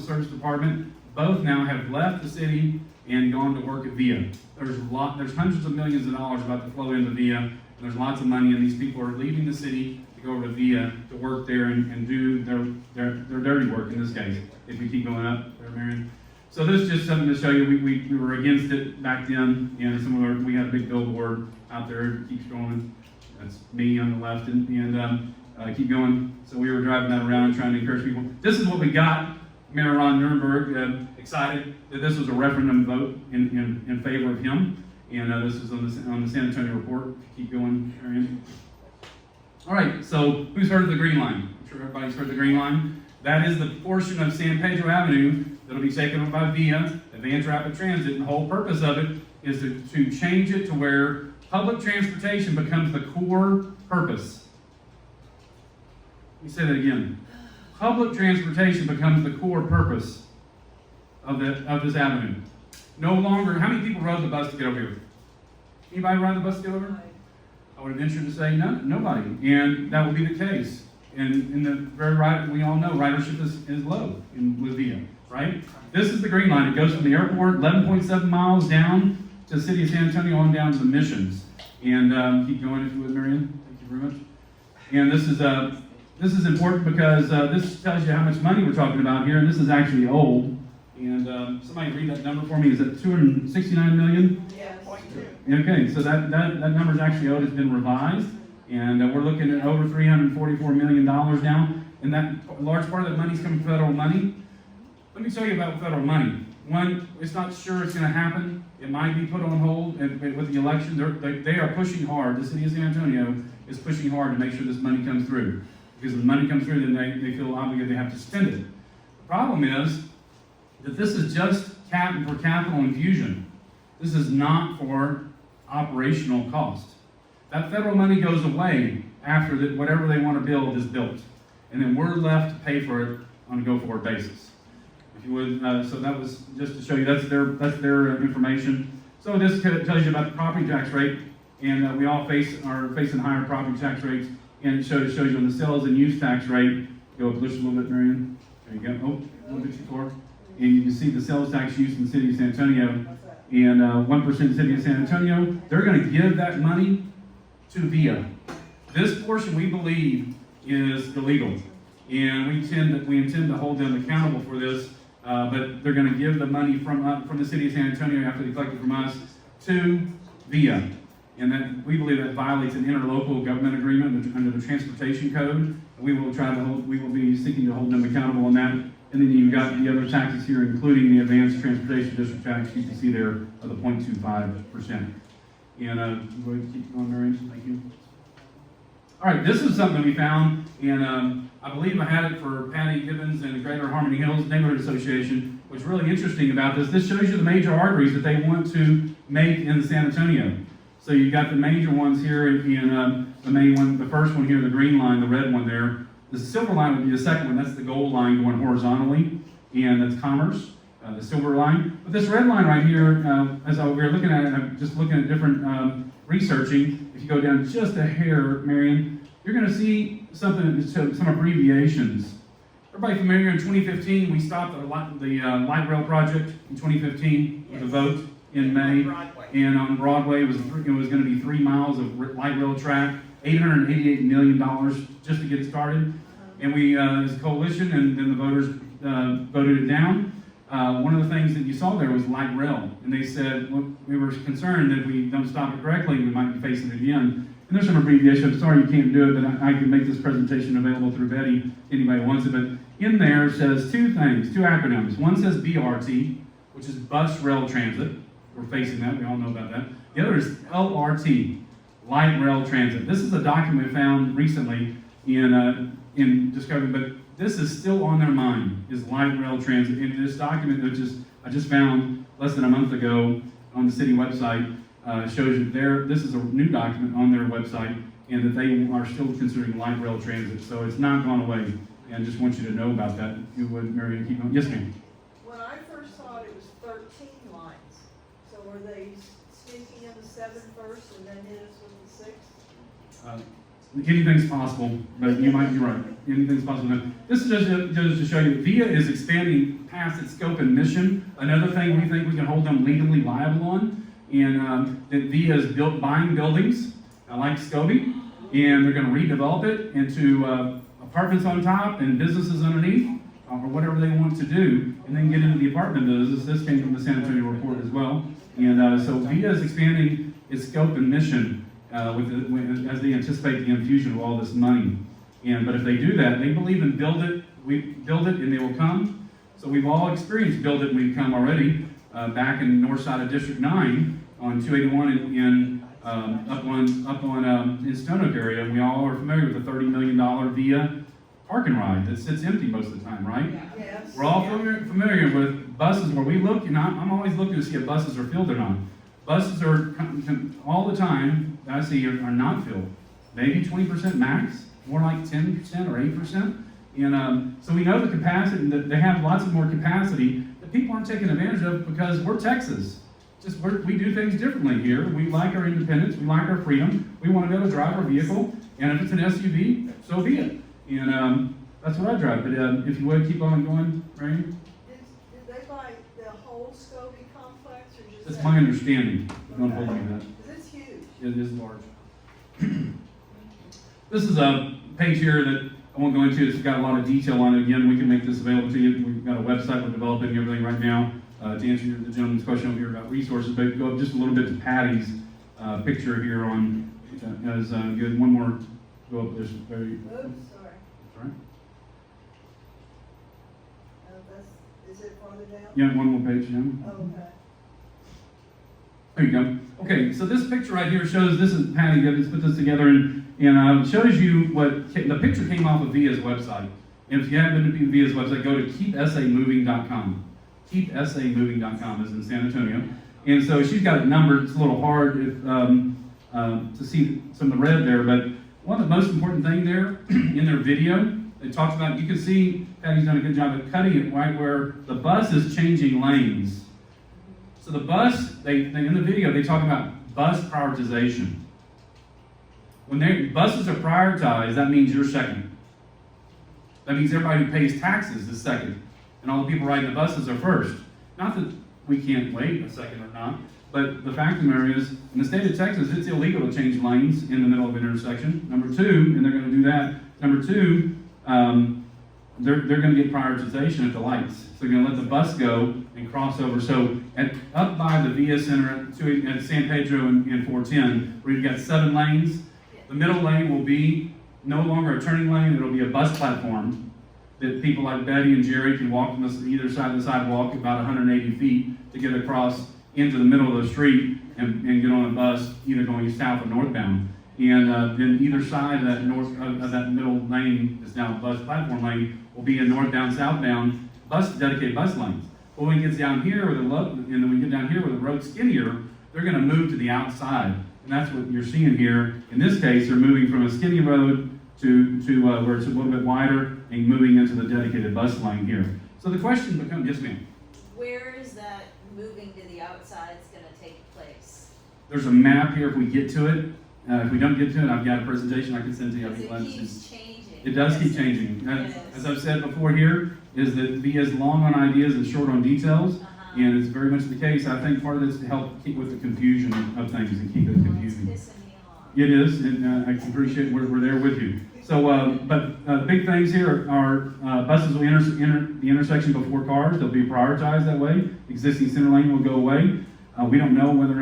Service Department, both now have left the city and gone to work at VIA. There's hundreds of millions of dollars about to flow into VIA, and there's lots of money, and these people are leaving the city to go over to VIA to work there and do their dirty work in this case, if we keep going up there, Marion. So this is just something to show you, we were against it back then, and we had a big billboard out there, keep scrolling. That's me on the left, and keep going. So we were driving that around trying to encourage people. This is what we got. Mayor Ron Nirenberg excited that this was a referendum vote in favor of him, and this is on the San Antonio report. Keep going, Arian. All right, so who's heard of the Green Line? I'm sure everybody's heard of the Green Line. That is the portion of San Pedro Avenue that'll be taken over by VIA, Advanced Rapid Transit, and the whole purpose of it is to change it to where public transportation becomes the core purpose. Let me say that again. Public transportation becomes the core purpose of this avenue. No longer, how many people rode the bus to get over here? Anybody ride the bus to get over here? I would venture to say nobody, and that will be the case. And in the very right, we all know ridership is low with VIA, right? This is the Green Line. It goes from the airport, 11.7 miles down to the city of San Antonio, on down to the Missions. And keep going if you would, Marion. Thank you very much. And this is important because this tells you how much money we're talking about here, and this is actually old. And somebody read that number for me. Is that 269 million? Yes. Okay, so that number is actually old. It's been revised, and we're looking at over $344 million now. And that a large part of that money is coming from federal money. Let me tell you about federal money. One, it's not sure it's going to happen. It might be put on hold with the election. They are pushing hard. The city of San Antonio is pushing hard to make sure this money comes through. Because when the money comes through, then they feel obligated they have to spend it. The problem is that this is just for capital infusion. This is not for operational cost. That federal money goes away after whatever they want to build is built. And then we're left to pay for it on a go-forward basis. If you would, so that was just to show you that's their information. So this tells you about the property tax rate, and we all are facing higher property tax rates. And it shows you on the sales and use tax rate. Go up just a little bit, Marion. There you go. Oh, a little bit too far. And you can see the sales tax use in the city of San Antonio. And 1% in the city of San Antonio. They're going to give that money to VIA. This portion we believe is illegal, and we intend to hold them accountable for this. But they're going to give the money from the city of San Antonio after they collect it from us to VIA. And that we believe that violates an interlocal government agreement under the transportation code. We will be seeking to hold them accountable on that. And then you've got the other taxes here, including the Advanced Transportation District tax. You can see there of the 0.25%. And go ahead and keep going, Marion. Thank you. All right, this is something we found, and I believe I had it for Patty Gibbons and the Greater Harmony Hills Neighborhood Association. What's really interesting about this shows you the major arteries that they want to make in San Antonio. So you've got the major ones here, and the main one, the first one here, the green line, the red one there. The silver line would be the second one. That's the gold line going horizontally. and that's Commerce, the silver line. But this red line right here, we were looking at it, I'm just looking at different researching. If you go down just a hair, Marion, you're going to see something, some abbreviations. Everybody familiar? In 2015, we stopped the light rail project in 2015 with a vote in May. Broadway. And on Broadway, it was going to be 3 miles of light rail track, $888 million just to get it started. And we, as a coalition, and then the voters voted it down. One of the things that you saw there was light rail. And they said, well, we were concerned that if we don't stop it correctly, we might be facing it again. And there's some abbreviation. I'm sorry you can't do it, but I can make this presentation available through Betty if anybody wants it. But in there it says two things, two acronyms. One says BRT, which is Bus Rail Transit. We're facing that, we all know about that. The other is LRT, Light Rail Transit. This is a document we found recently in Discovery, but this is still on their mind, is light rail transit. And this document that I just found less than a month ago on the city website shows you this is a new document on their website, and that they are still considering light rail transit. So it's not gone away. And I just want you to know about that. If you would, Mary, keep going. Yes, ma'am. When I first saw it, it was 13 lines. So were they sneaking in the 7 first and then hit us with the 6? Anything's possible, but you might be right. Anything's possible. This is just to show you, VIA is expanding past its scope and mission. Another thing we think we can hold them legally liable on, and that VIA is buying buildings, like Scobie, and they're going to redevelop it into apartments on top and businesses underneath, or whatever they want to do, and then get into the apartment business. This came from the San Antonio report as well. And so VIA is expanding its scope and mission as they anticipate the infusion of all this money. But if they do that, they believe in build it and they will come. So we've all experienced build it and we come already. Back in north side of District 9 on 281 up on in Stone Oak area, we all are familiar with the $30 million VIA parking ride that sits empty most of the time, right? Yes. We're all familiar with buses where we look, and I'm always looking to see if buses are filled or not. Buses are all the time that I see are not filled. Maybe 20% max, more like 10% or 8%. And so we know the capacity, that they have lots of more capacity that people aren't taking advantage of because we're Texas. We do things differently here. We like our independence, we like our freedom. We want to be able to drive our vehicle, and if it's an SUV, so be it. And that's what I drive. But if you would keep on going, Marion. Did they buy the whole Scobie complex or just That's that? my understanding. Don't hold me to that. Because it's huge. It is large. This is a page here that I won't go into. It's got a lot of detail on it. Again, we can make this available to you. We've got a website. We're developing everything right now to answer the gentleman's question over here about resources. But go up just a little bit to Patty's picture here on, as good. One more. Go up. There's very. Oops, sorry. That's right. Is it farther down? Yeah, one more page down. Oh, okay. There you go. Okay, so this picture right here shows, this is Patty Gibbons put this together, and shows you what, the picture came off of VIA's website. And if you haven't been to VIA's website, go to keepsamoving.com. Keepsamoving.com is in San Antonio. And so she's got it numbered. It's a little hard to see some of the red there, but one of the most important thing there in their video, it talks about, you can see Patty's done a good job of cutting it right where the bus is changing lanes. So the bus, they in the video, they talk about bus prioritization. When buses are prioritized, that means you're second. That means everybody who pays taxes is second. And all the people riding the buses are first. Not that we can't wait a second or not, but the fact of the matter is, in the state of Texas, it's illegal to change lanes in the middle of an intersection. Number two, and they're going to do that. Number two, they're going to get prioritization at the lights. So they're going to let the bus go and cross over. So up by the VIA Center at San Pedro and 410, where you've got 7 lanes, the middle lane will be no longer a turning lane. It'll be a bus platform that people like Betty and Jerry can walk from either side of the sidewalk about 180 feet to get across into the middle of the street and get on a bus either going south or northbound. And then either side of that middle lane is now a bus platform lane will be a northbound, southbound dedicated bus lanes. But when it gets down here and then we get down here where the road's skinnier, they're going to move to the outside. And that's what you're seeing here. In this case, they're moving from a skinny road to where it's a little bit wider and moving into the dedicated bus lane here. So the question becomes, yes ma'am, Where is that moving to the outside's gonna take place? there's a map here if we get to it. If we don't get to it, I've got a presentation I can send to you. I'd be glad Because to it send. keeps changing. It does keep Yes. changing. It is. As I've said before here, is that VIA is long on ideas and short on details, and it's very much the case. I think part of this to help keep with the confusion of things and keep it confusing. It's pissing me off. It is, and I can appreciate we're there with you. So, but big things here are buses will enter the intersection before cars. They'll be prioritized that way. Existing center lane will go away. We don't know whether or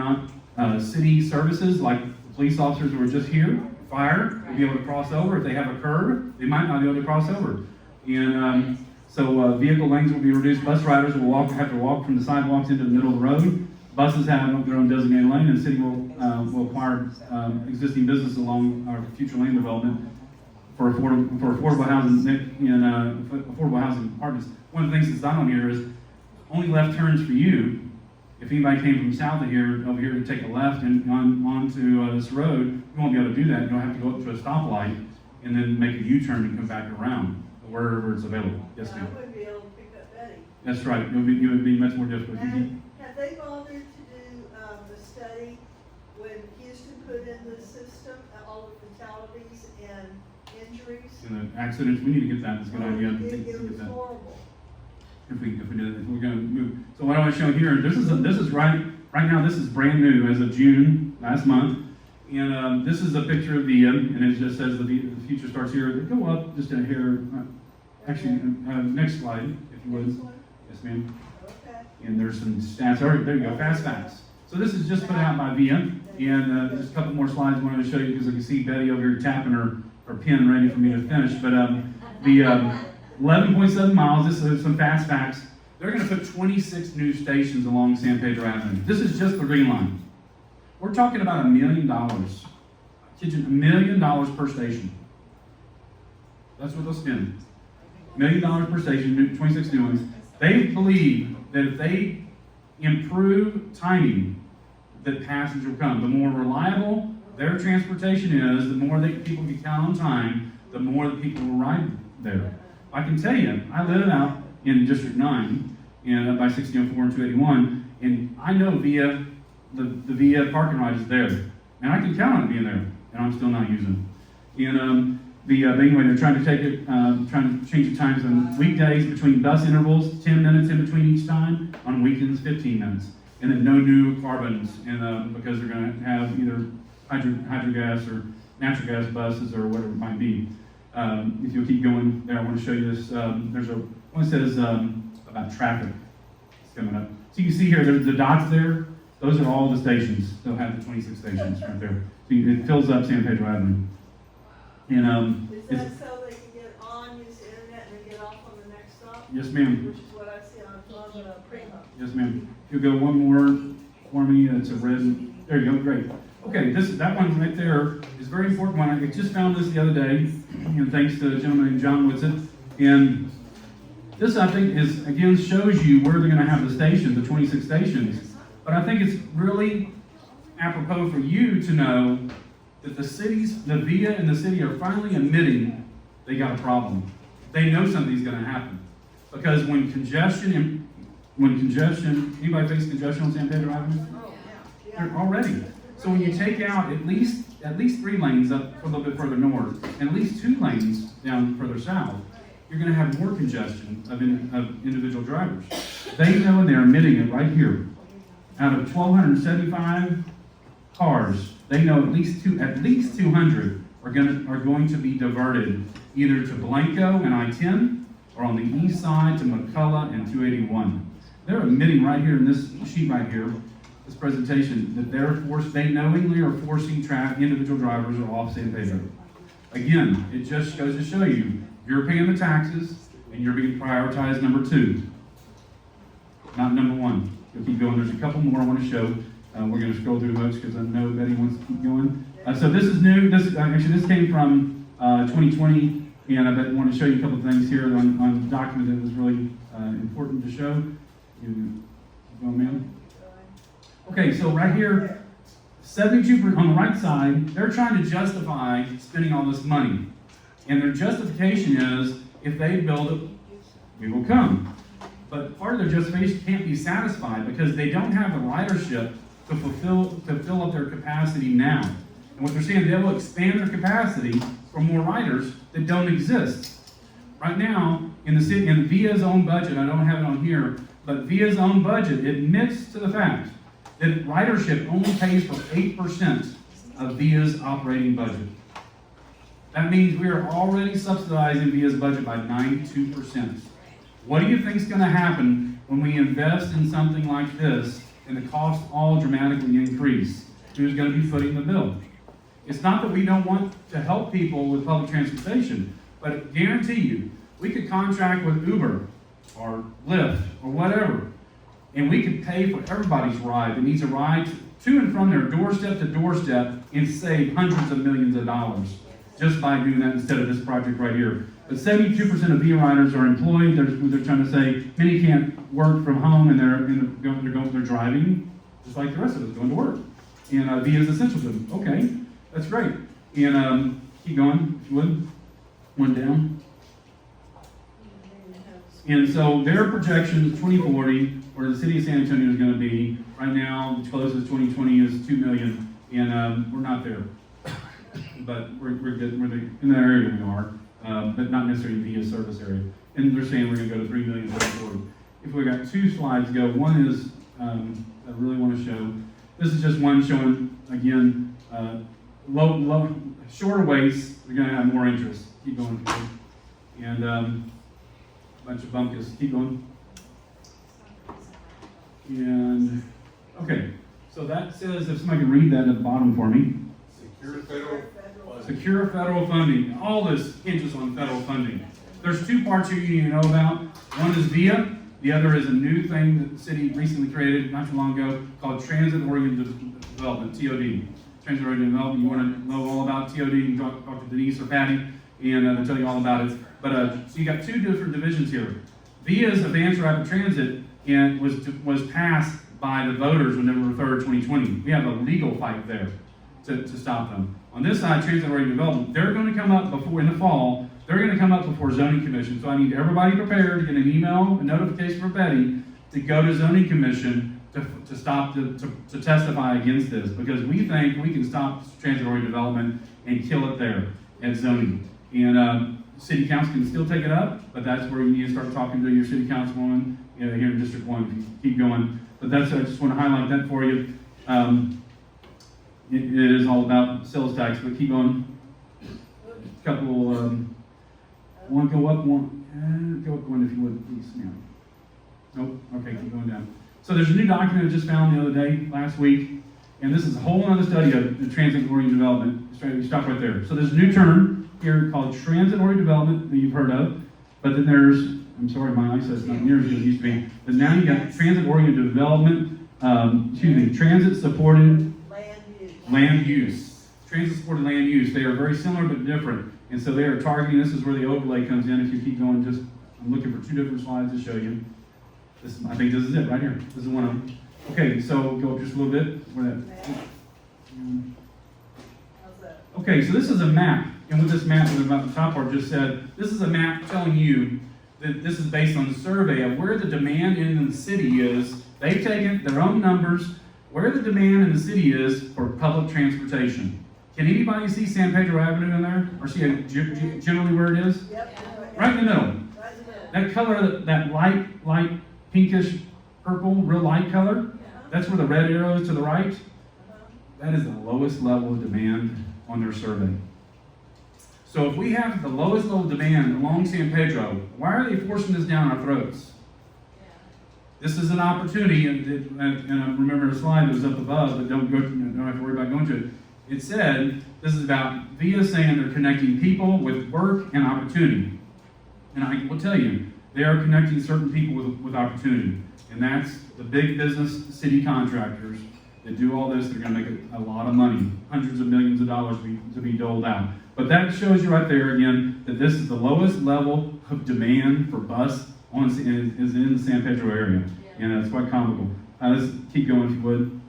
not city services like the police officers who are just here, fire, will be able to cross over. If they have a curb, they might not be able to cross over. And so vehicle lanes will be reduced. Bus riders will have to walk from the sidewalks into the middle of the road. Buses have their own designated lane, and the city will acquire existing business along our future lane development for affordable housing in affordable housing apartments. One of the things that's not on here is only left turns for you. If anybody came from south of here, over here to take a left and onto this road, you won't be able to do that. You'll have to go up to a stoplight and then make a U-turn and come back around wherever it's available. Yes, ma'am. I wouldn't be able to pick up Betty. That's right. It would be much more difficult. And have they bothered to do the study when Houston put in the system, all the fatalities and injuries? And the accidents, we need to get that. It's a good idea. It to was get that. horrible. If we do that, if we're going to move. So what I want to show here, this is right now. This is brand new as of June last month, and this is a picture of VIA, and it just says the future starts here. Go up just in here. Actually, next slide, if you would. Yes, ma'am. Okay. And there's some stats. All right, there you go. Fast facts. So this is just put out by VIA, and just a couple more slides I wanted to show you because I can see Betty over here tapping her pen ready for me to finish. But the 11.7 miles, this is some fast facts. They're going to put 26 new stations along San Pedro Avenue. This is just the Green Line. We're talking about $1 million. I kid you, $1 million per station. That's what they'll spend. $1 million per station, 26 new ones. They believe that if they improve timing, that passengers will come. The more reliable their transportation is, the more people can count on time, the more the people will ride there. I can tell you, I live out in District 9, and up by 1604 and 281, and I know the VIA parking lot is there, and I can count on it being there, and I'm still not using it. And anyway, they're trying to take it, trying to change the times on weekdays between bus intervals, 10 minutes in between each time, on weekends 15 minutes, and then no new carbons, and because they're going to have either hydrogas or natural gas buses or whatever it might be. If you'll keep going there, I want to show you this. There's one that says about traffic. It's coming up. So you can see here, there's the dots there. Those are all the stations. They'll have the 26 stations right there. So it fills up San Pedro Avenue. And Is that so they can get on, use the internet, and then get off on the next stop? yes, ma'am. Which is what I see on Prima. Yes, ma'am. If you'll go one more for me, it's a red. There you go. Great. Okay, that one right there is a very important one. I just found this the other day, and thanks to a gentleman named John Whitsitt. And this, I think, again shows you where they're going to have the stations, the 26 stations. But I think it's really apropos for you to know that the VIA and the city are finally admitting they got a problem. They know something's going to happen. Because when congestion, anybody face congestion on San Pedro Avenue? They're already. So when you take out at least 3 lanes up a little bit further north, and at least 2 lanes down further south, you're going to have more congestion of individual drivers. They know, and they're admitting it right here. Out of 1,275 cars, they know at least 200 are going to be diverted either to Blanco and I-10 or on the east side to McCullough and 281. They're admitting right here in this sheet right here, this presentation, that they knowingly are forcing individual drivers off San Pedro. Again, it just goes to show you, you're paying the taxes and you're being prioritized number 2, not number 1. You'll keep going. There's a couple more I want to show. We're going to scroll through those because I know Betty wants to keep going. So this is new. This came from 2020, and I want to show you a couple of things here on the document that was really important to show. You go, ma'am. Okay, so right here, 72% on the right side, they're trying to justify spending all this money. And their justification is, if they build it, we will come. but part of their justification can't be satisfied because they don't have the ridership to fill up their capacity now. And what they're saying, they will expand their capacity for more riders that don't exist. Right now, in the city, in VIA's own budget, I don't have it on here, but VIA's own budget admits to the fact that ridership only pays for 8% of VIA's operating budget. That means we are already subsidizing VIA's budget by 92%. What do you think is going to happen when we invest in something like this and the costs all dramatically increase? Who's going to be footing the bill? It's not that we don't want to help people with public transportation, but I guarantee you, we could contract with Uber or Lyft or whatever, and we could pay for everybody's ride that needs a ride to and from their doorstep to doorstep and save hundreds of millions of dollars just by doing that instead of this project right here. But 72% of VIA riders are employed. They're trying to say many can't work from home and they're driving just like the rest of us going to work. And VIA is essential to them. Okay, that's great. And keep going, if you would. One down. And so their projection is 2040, where the city of San Antonio is going to be. Right now, the closest 2020 is 2 million, and we're not there. But we're good. We're in that area we are, but not necessarily via service area. And they're saying we're going to go to 3 million by 2040. If we got 2 slides go, one is I really want to show. This is just one showing again shorter waists. They're going to have more interest. Keep going, and bunch of bumpus. Keep going. And okay, so that says, if somebody can read that at the bottom for me. Secure federal funding. All this hinges on federal funding. There's 2 parts here you need to know about. One is VIA. The other is a new thing that the city recently created not too long ago called Transit-Oriented Development, TOD. Transit-Oriented Development. You want to know all about TOD, you can talk to Denise or Patty, and they'll tell you all about it. But so you got 2 different divisions here. VIA's Advanced Rapid Transit and was passed by the voters on November 3rd, 2020. We have a legal fight there to stop them. On this side, Transit-Oriented Development, they're going to come up before, in the fall, they're going to come up before Zoning Commission. So I need everybody prepared to get an email, a notification from Betty, to go to Zoning Commission to stop, to testify against this. Because we think we can stop Transit-Oriented Development and kill it there at zoning. And City Council can still take it up, but that's where you need to start talking to your City Councilwoman here in District 1. Keep going. But that's, I just want to highlight that for you. It is all about sales tax, but keep on. A couple, one go up, go up one if you would, please. Yeah. Nope, okay, keep going down. So there's a new document I just found the other day, last week, and this is a whole other study of the transit-oriented development. We stop right there. So there's a new term here called transit-oriented development that you've heard of, but then there's, I'm sorry, my eyesight's not near as good as it used to be, but now you got transit-oriented development, transit-supported land use. Transit-supported land use. They are very similar but different. And so they are targeting, this is where the overlay comes in. If you keep going, just, I'm looking for 2 different slides to show you. I think this is it right here. This is one of them. Okay, so go up just a little bit. Where that? Okay, so this is a map. And with this map, about the top part just said, this is a map telling you that this is based on the survey of where the demand in the city is. They've taken their own numbers, where the demand in the city is for public transportation. Can anybody see San Pedro Avenue in there? Or see generally where it is? Yep. Right in the middle. That color, that light pinkish purple, real light color, that's where the red arrow is to the right. That is the lowest level of demand on their survey. So if we have the lowest level of demand along San Pedro, why are they forcing this down our throats? This is an opportunity, and I remember a slide that was up above, but don't have to worry about going to it. It said, this is about VIA saying they're connecting people with work and opportunity. And I will tell you, they are connecting certain people with opportunity. And that's the big business city contractors that do all this. They're going to make a lot of money, hundreds of millions of dollars to be doled out. But that shows you right there again that this is the lowest level of demand for bus is in the San Pedro area. And it's quite comical. Let's keep going if you would.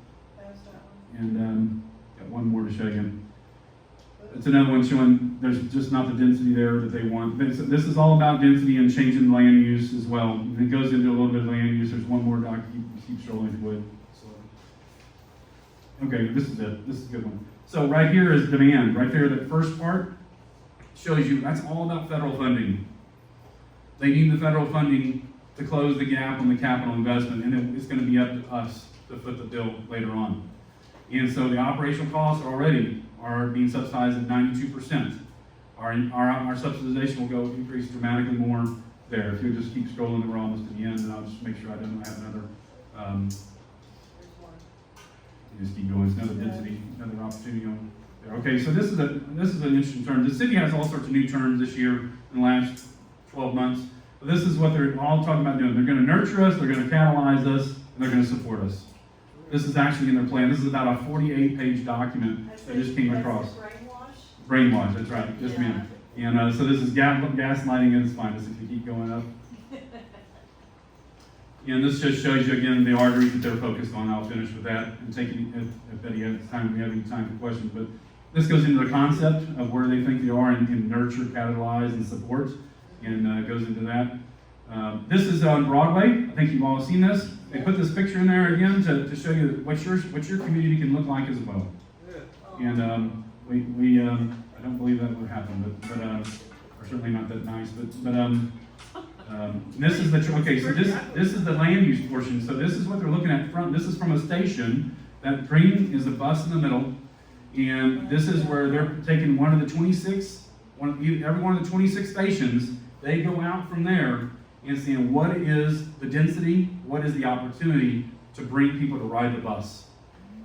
And got one more to show you. It's another one showing there's just not the density there that they want. This is all about density and changing land use as well. And it goes into a little bit of land use. There's one more doc, keep scrolling if you would. So, okay, this is it. This is a good one. So right here is demand. Right there, that first part shows you that's all about federal funding. They need the federal funding to close the gap on the capital investment, and it's going to be up to us to foot the bill later on. And so the operational costs already are being subsidized at 92%. Our subsidization will go increase dramatically more there. If you just keep scrolling, we're almost to the end, and I'll just make sure I don't have another. Just keep going. It's another density, another opportunity on there. Okay, so this is an interesting term. The city has all sorts of new terms this year in the last 12 months. But this is what they're all talking about doing. They're going to nurture us, they're going to catalyze us, and they're going to support us. This is actually in their plan. This is about a 48-page document that just came across. Brainwash, that's right. Yes, ma'am. And so this is gaslighting at its finest if you keep going up. And this just shows you again the arteries that they're focused on. I'll finish with that and taking if Betty has time, we have any time for questions. But this goes into the concept of where they think they are in nurture, catalyze, and support, and goes into that. This is on Broadway. I think you've all seen this. They put this picture in there again to show you what your community can look like as well. And I don't believe that would happen, but or certainly not that nice. This is the okay. So this is the land use portion. So this is what they're looking at front. This is from a station. That green is a bus in the middle, and this is where they're taking one of the 26. Every one of the 26 stations. They go out from there and seeing what is the density, what is the opportunity to bring people to ride the bus.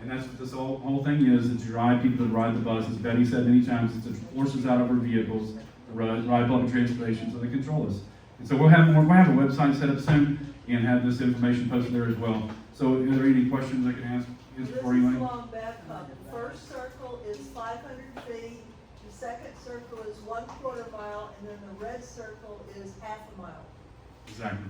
And that's what this whole thing is to drive people to ride the bus. As Betty said many times, it's to force us out of our vehicles to ride public transportation so they control us. And so we'll have a website set up soon and have this information posted there as well. So are there any questions I can answer for you? This is long backup. The first circle is 500 feet. The second circle is 1/4 mile, and then the red circle is half a mile. Exactly.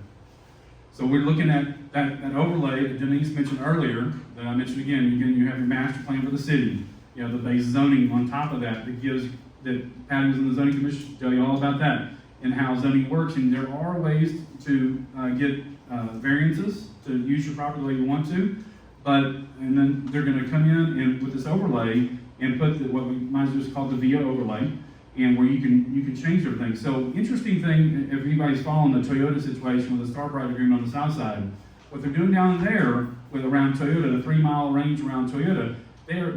So we're looking at that overlay that Denise mentioned earlier, that I mentioned again, you have your master plan for the city. You have the base zoning on top of that that Patty was in the zoning commission, tell you all about that, and how zoning works. And there are ways to get variances to use your property the way you want to, and then they're going to come in and with this overlay and put what we might just call the VIA overlay, and where you can change everything. So interesting thing, if anybody's following the Toyota situation with the Starbright agreement on the south side, what they're doing down there with around Toyota, the 3-mile range around Toyota,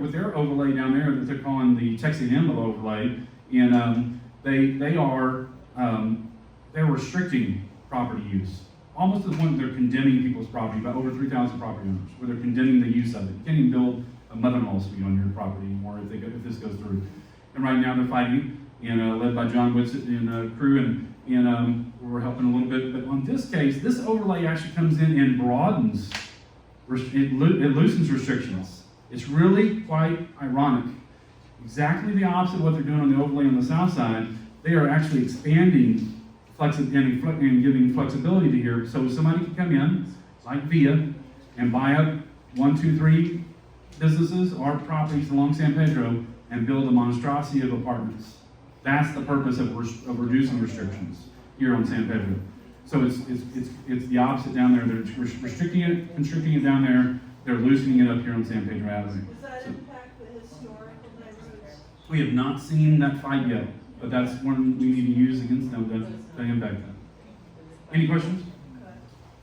with their overlay down there that they're calling the Texas Envelope overlay, and they're restricting property use. Almost to the point they're condemning people's property, about over 3,000 property owners, where they're condemning the use of it. You can't even build a mother-in-law suite on your property anymore if this goes through. And right now they're fighting, led by John Whitsitt and crew, and we're helping a little bit. But on this case, this overlay actually comes in and broadens, it loosens restrictions. It's really quite ironic. Exactly the opposite of what they're doing on the overlay on the south side. They are actually expanding and giving flexibility to here, so somebody can come in, like VIA, and buy up 1, 2, 3 businesses or properties along San Pedro and build a monstrosity of apartments. That's the purpose of reducing restrictions here on San Pedro. So it's the opposite down there. They're restricting it, constricting it down there. They're loosening it up here on San Pedro Avenue. Does that impact the historical neighborhoods? We have not seen that fight yet, but that's one we need to use against them to impact that. Any questions? Okay.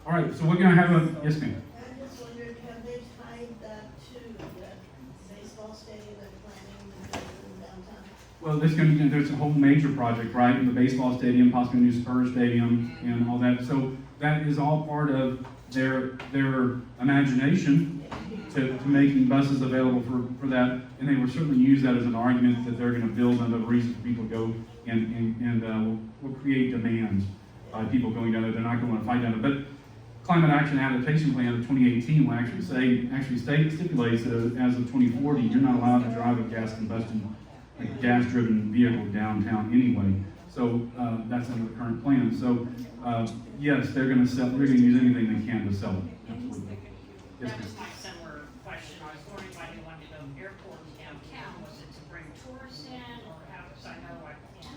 All right, so we're going to have yes, ma'am. I just wondered, have they tied that to the baseball stadium they're planning to build in downtown? Well, there's a whole major project, right? In the baseball stadium, possibly a new Spurs stadium, and all that. So that is all part of their imagination to making buses available for that. And they will certainly use that as an argument that they're going to build another reason for people to go and will create demand by people going down there. They're not going to want to fight down there. But Climate Action Adaptation Plan of 2018 will actually stipulates that as of 2040, you're not allowed to drive a gas-driven vehicle downtown anyway. So that's under the current plan. So yes, they're going to use anything they can to sell it. Absolutely. Yes, That ma'am. was my similar question. I was wondering why they wanted to go airport and downtown. Was it to bring tourists in, or how, because I know like in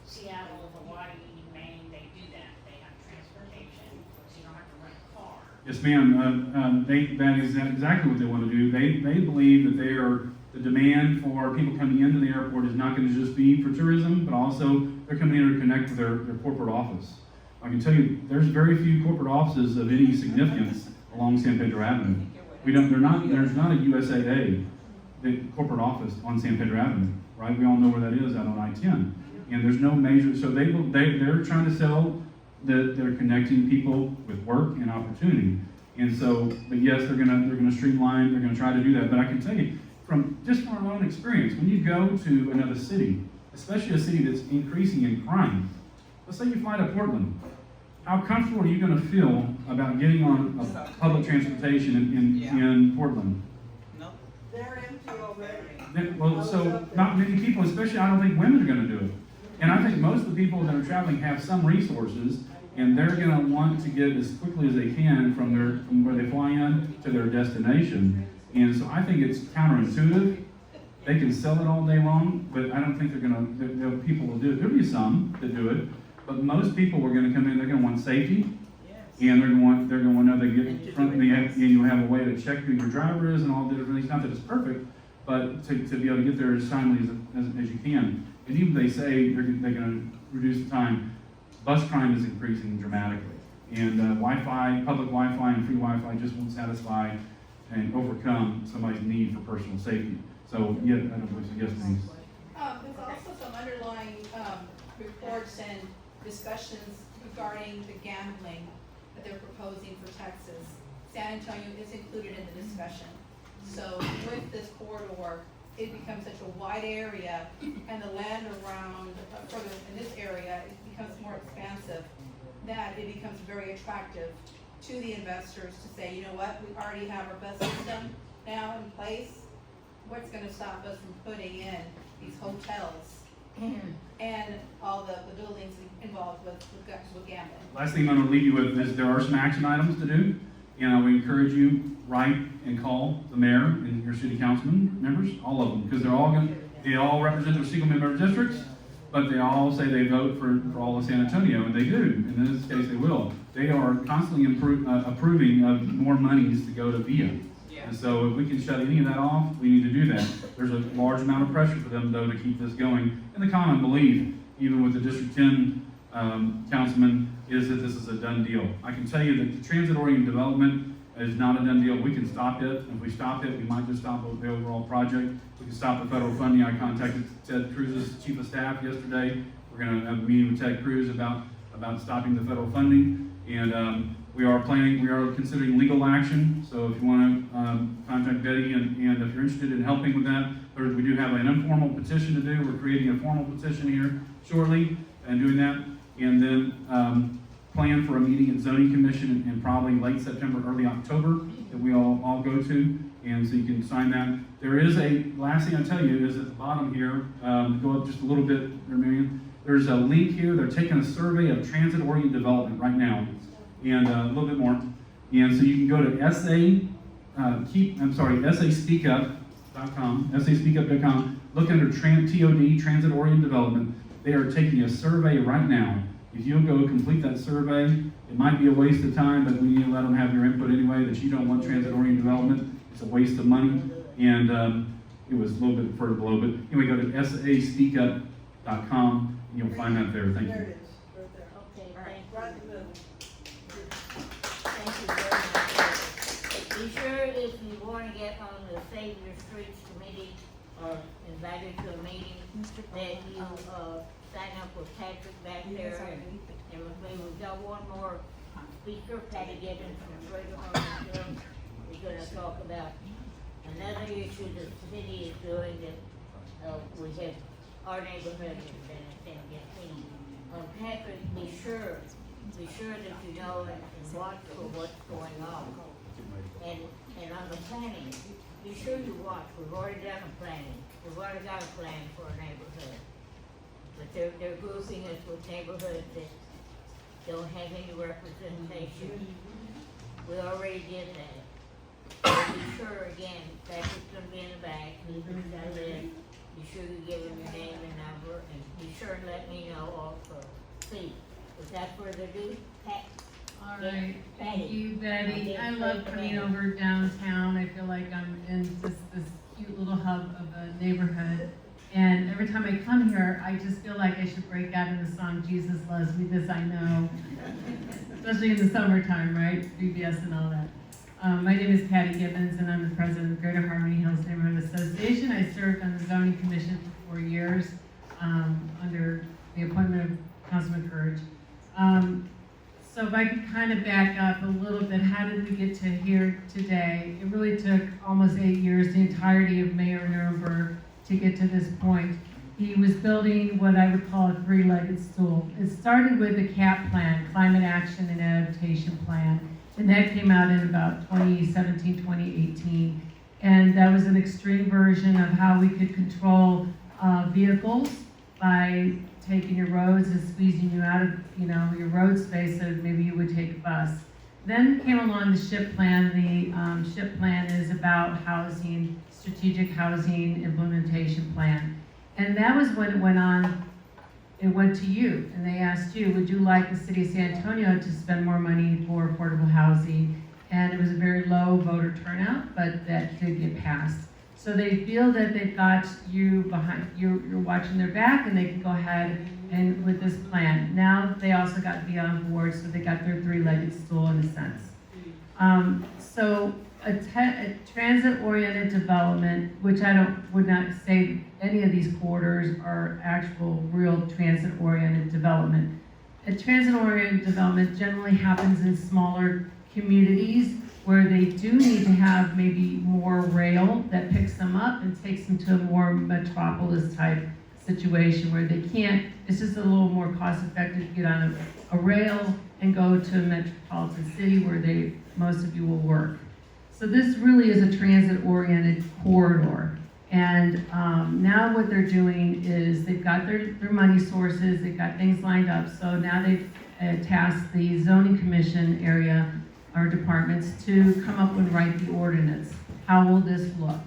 Seattle, Hawaii, Maine, they do that. They have transportation, so you don't have to rent a car. Yes, ma'am. That is exactly what they want to do. They believe that the demand for people coming into the airport is not going to just be for tourism, but also they're coming in to connect with their corporate office. I can tell you, there's very few corporate offices of any significance along San Pedro Avenue. There's not a USAA, the corporate office on San Pedro Avenue, right? We all know where that is out on I-10. And there's no major, so they're trying to sell that they're connecting people with work and opportunity. And so, but yes, they're gonna streamline, they're gonna try to do that. But I can tell you, from our own experience, when you go to another city, especially a city that's increasing in crime, let's say you fly to Portland, how comfortable are you gonna feel about getting on a public transportation in Portland? They're empty already. Well, so not many people, especially I don't think women are gonna do it. And I think most of the people that are traveling have some resources, and they're gonna want to get as quickly as they can from where they fly in to their destination. And so I think it's counterintuitive. They can sell it all day long, but I don't think people will do it. There'll be some that do it, but most people are gonna come in, they're gonna want safety. And they're gonna want to know they get in front of and you have a way to check who your driver is and all the different things. Not that it's perfect, but to be able to get there as timely as you can. And even they say they're gonna reduce the time, bus crime is increasing dramatically. And Wi-Fi, public Wi-Fi and free Wi-Fi just won't satisfy and overcome somebody's need for personal safety. So, yeah, I don't know, yes, please. There's also some underlying, reports and discussions regarding the gambling that they're proposing for Texas. San Antonio is included in the discussion. So with this corridor, it becomes such a wide area, and the land around, further in this area, it becomes more expansive, that it becomes very attractive to the investors to say, you know what, we already have our best system now in place. What's gonna stop us from putting in these hotels and all the buildings involved with gambling? Last thing I'm gonna leave you with is there are some action items to do, and I would encourage you, write and call the mayor and your city councilman members, all of them, because they all represent their single member districts, but they all say they vote for all of San Antonio, and they do. And in this case, they will. They are constantly approving of more monies to go to VIA. And so if we can shut any of that off, we need to do that. There's a large amount of pressure for them, though, to keep this going. And the common belief, even with the District 10 councilman, is that this is a done deal. I can tell you that the transit-oriented development is not a done deal. We can stop it. If we stop it, we might just stop the overall project. We can stop the federal funding. I contacted Ted Cruz's chief of staff yesterday. We're going to have a meeting with Ted Cruz about stopping the federal funding. And we are considering legal action. So if you want to contact Betty, and if you're interested in helping with that, we do have an informal petition to do. We're creating a formal petition here shortly and doing that. And then plan for a meeting at Zoning Commission in probably late September, early October that we all go to. And so you can sign that. There is last thing I'll tell you is at the bottom here, go up just a little bit, Marion. There's a link here. They're taking a survey of transit-oriented development right now, and a little bit more. And so you can go to SASpeakup.com, look under TOD, transit-oriented development. They are taking a survey right now. If you'll go complete that survey, it might be a waste of time, but we need to let them have your input anyway, that you don't want transit-oriented development. It's a waste of money. And it was a little bit further below, but anyway, go to SASpeakup.com, and you'll find that there. Thank There you. it is, right there. Okay, Right in the middle. thank you very much. Be sure if you wanna get on the Save Your Streets Committee, or invited to a meeting, that you, sign up with Patrick back there, and we've got one more speaker, Patty Gibbons from Greater Harlem. We're gonna talk about another issue that the city is doing that, we have, our neighborhood has been seen. Patrick, be sure that you know and watch for what's going on. And on the planning, be sure you watch. We've already done a planning. We've already got a plan for a neighborhood. But they're grouping us with neighborhoods that don't have any representation. We already did that. be sure, again, Patrick's gonna be in the back, he's gonna live. Be sure you give him your name and number, and be sure and let me know also. See, without further ado, Pat. All Yeah, right, thank Betty. you, Betty. I Okay, love Betty. coming over downtown. I feel like I'm in this cute little hub of a neighborhood. And every time I come here, I just feel like I should break out in the song, Jesus Loves Me, This I Know. Especially in the summertime, right? VBS and all that. My name is Patty Gibbons, and I'm the president of Greater Harmony Hills Neighborhood Association. I served on the zoning commission for 4 years under the appointment of Councilman Courage. So if I could kind of back up a little bit, how did we get to here today? It really took almost 8 years, the entirety of Mayor Nuremberg, to get to this point. He was building what I would call a three-legged stool. It started with the CAP plan, Climate Action and Adaptation Plan, and that came out in about 2017, 2018. And that was an extreme version of how we could control vehicles by taking your roads and squeezing you out of, your road space, so maybe you would take a bus. Then came along the SHIP plan. The SHIP plan is about housing, strategic housing implementation plan. And that was when it went to you, and they asked you, would you like the city of San Antonio to spend more money for affordable housing? And it was a very low voter turnout, but that did get passed. So they feel that they've got you behind, you're watching their back, and they can go ahead and with this plan. Now they also got to be on board, so they got their three-legged stool in a sense. So a transit-oriented development, which would not say any of these corridors are actual real transit-oriented development. A transit-oriented development generally happens in smaller communities where they do need to have maybe more rail that picks them up and takes them to a more metropolis type situation where they can't, it's just a little more cost effective to get on a rail and go to a metropolitan city where most of you will work. So this really is a transit-oriented corridor. And now what they're doing is they've got their money sources, they've got things lined up, so now they've tasked the zoning commission area, our departments, to come up and write the ordinance. How will this look?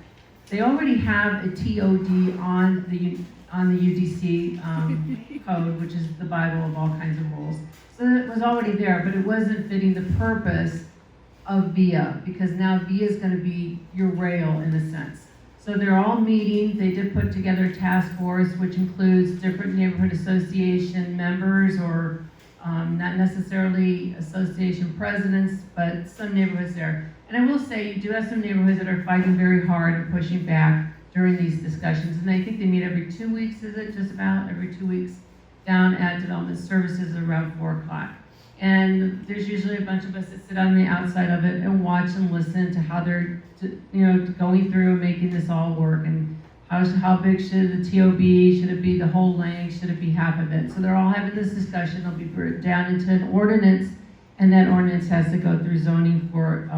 They already have a TOD on the UDC code, which is the Bible of all kinds of rules. So it was already there, but it wasn't fitting the purpose of VIA, because now VIA is going to be your rail in a sense. So they're all meeting. They did put together a task force, which includes different neighborhood association members, or not necessarily association presidents, but some neighborhoods there. And I will say, you do have some neighborhoods that are fighting very hard and pushing back during these discussions. And I think they meet every 2 weeks, is it just about? Every 2 weeks down at Development Services around 4 o'clock. And there's usually a bunch of us that sit on the outside of it and watch and listen to how they're, going through and making this all work. And how big should the TOB be? Should it be the whole length? Should it be half of it? So they're all having this discussion. They'll be broken down into an ordinance, and that ordinance has to go through zoning for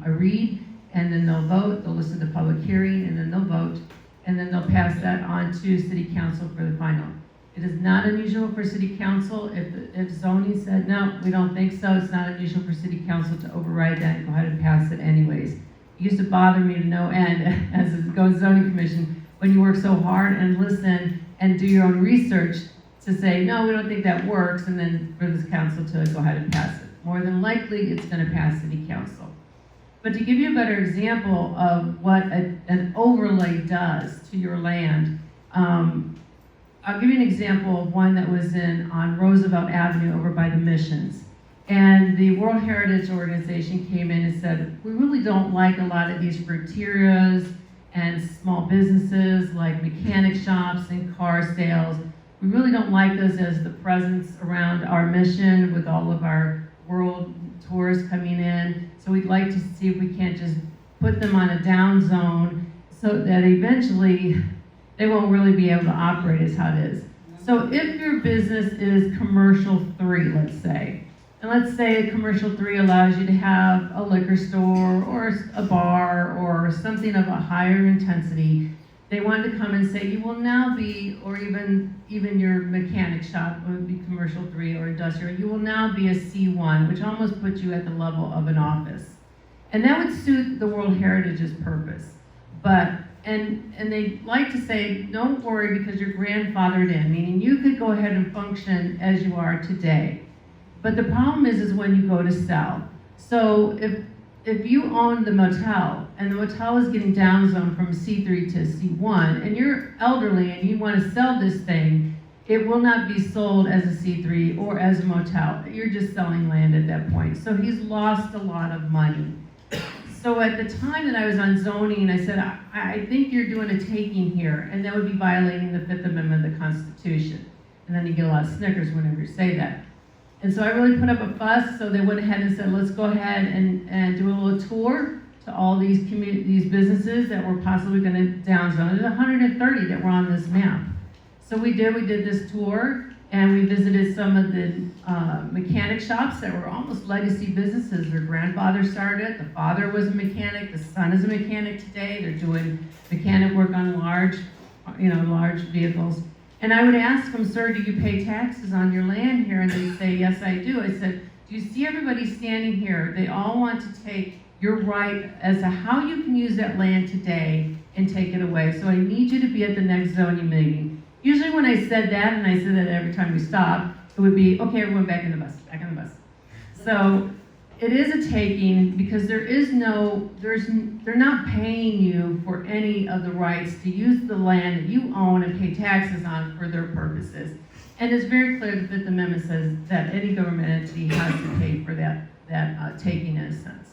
a read, and then they'll vote. They'll listen to public hearing, and then they'll vote, and then they'll pass that on to City Council for the final. It is not unusual for City Council, if zoning said, no, we don't think so, it's not unusual for City Council to override that and go ahead and pass it anyways. It used to bother me to no end, as it goes zoning commission, when you work so hard and listen and do your own research to say, no, we don't think that works, and then for this council to go ahead and pass it. More than likely, it's gonna pass City Council. But to give you a better example of what an overlay does to your land, I'll give you an example of one that was on Roosevelt Avenue over by the Missions. And the World Heritage Organization came in and said, we really don't like a lot of these fruterias and small businesses like mechanic shops and car sales. We really don't like those as the presence around our mission with all of our world tourists coming in. So we'd like to see if we can't just put them on a down zone so that eventually they won't really be able to operate is how it is. So if your business is commercial 3, let's say, and let's say commercial 3 allows you to have a liquor store or a bar or something of a higher intensity, they want to come and say you will now be, or even your mechanic shop would be commercial 3 or industrial, you will now be a C1, which almost puts you at the level of an office. And that would suit the World Heritage's purpose. But, and they like to say, don't worry because you're grandfathered in, meaning you could go ahead and function as you are today. But the problem is when you go to sell. So if you own the motel and the motel is getting downsized from C3 to C1 and you're elderly and you want to sell this thing, it will not be sold as a C3 or as a motel. You're just selling land at that point. So he's lost a lot of money. So at the time that I was on zoning, I said, I think you're doing a taking here, and that would be violating the Fifth Amendment of the Constitution. And then you get a lot of snickers whenever you say that. And so I really put up a fuss, so they went ahead and said, let's go ahead and do a little tour to all these these businesses that were possibly gonna downzone. There's 130 that were on this map. So we did this tour, and we visited some of the mechanic shops that were almost legacy businesses. Their grandfather started it, the father was a mechanic, the son is a mechanic today. They're doing mechanic work on large vehicles. And I would ask them, sir, do you pay taxes on your land here? And they'd say, yes, I do. I said, do you see everybody standing here? They all want to take your right as to how you can use that land today and take it away. So I need you to be at the next zoning meeting. Usually when I said that, and I said that every time we stopped, it would be, okay, everyone back in the bus, back in the bus. So it is a taking because they're not paying you for any of the rights to use the land that you own and pay taxes on for their purposes. And it's very clear the Fifth Amendment says that any government entity has to pay for that taking in a sense.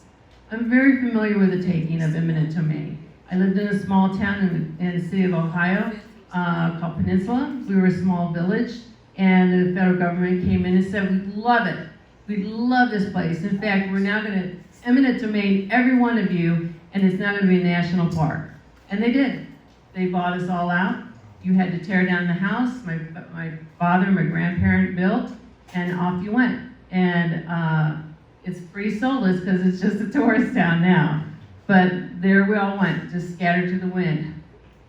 I'm very familiar with the taking of eminent domain. I lived in a small town in the city of Ohio called Peninsula. We were a small village, and the federal government came in and said, we love it. We love this place. In fact, we're now going to eminent domain every one of you, and it's now going to be a national park. And they did. They bought us all out. You had to tear down the house. My father, my grandparent built, and off you went. And it's pretty soulless because it's just a tourist town now. But there we all went, just scattered to the wind.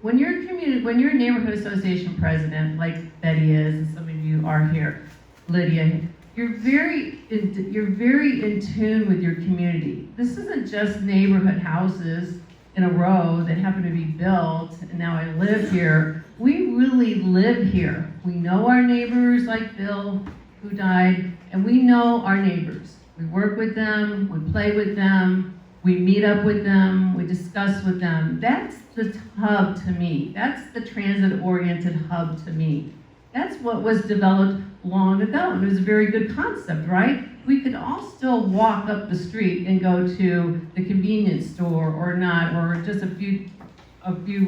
When you're a neighborhood association president, like Betty is, and some of you are here, Lydia, you're very in tune with your community. This isn't just neighborhood houses in a row that happen to be built, and now I live here. We really live here. We know our neighbors, like Bill, who died, and we know our neighbors. We work with them, we play with them, we meet up with them, we discuss with them. That's the hub to me. That's the transit-oriented hub to me. That's what was developed long ago, and it was a very good concept, right? We could all still walk up the street and go to the convenience store or not, or just a few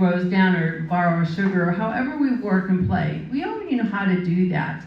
rows down, or borrow sugar, or however we work and play. We already know how to do that.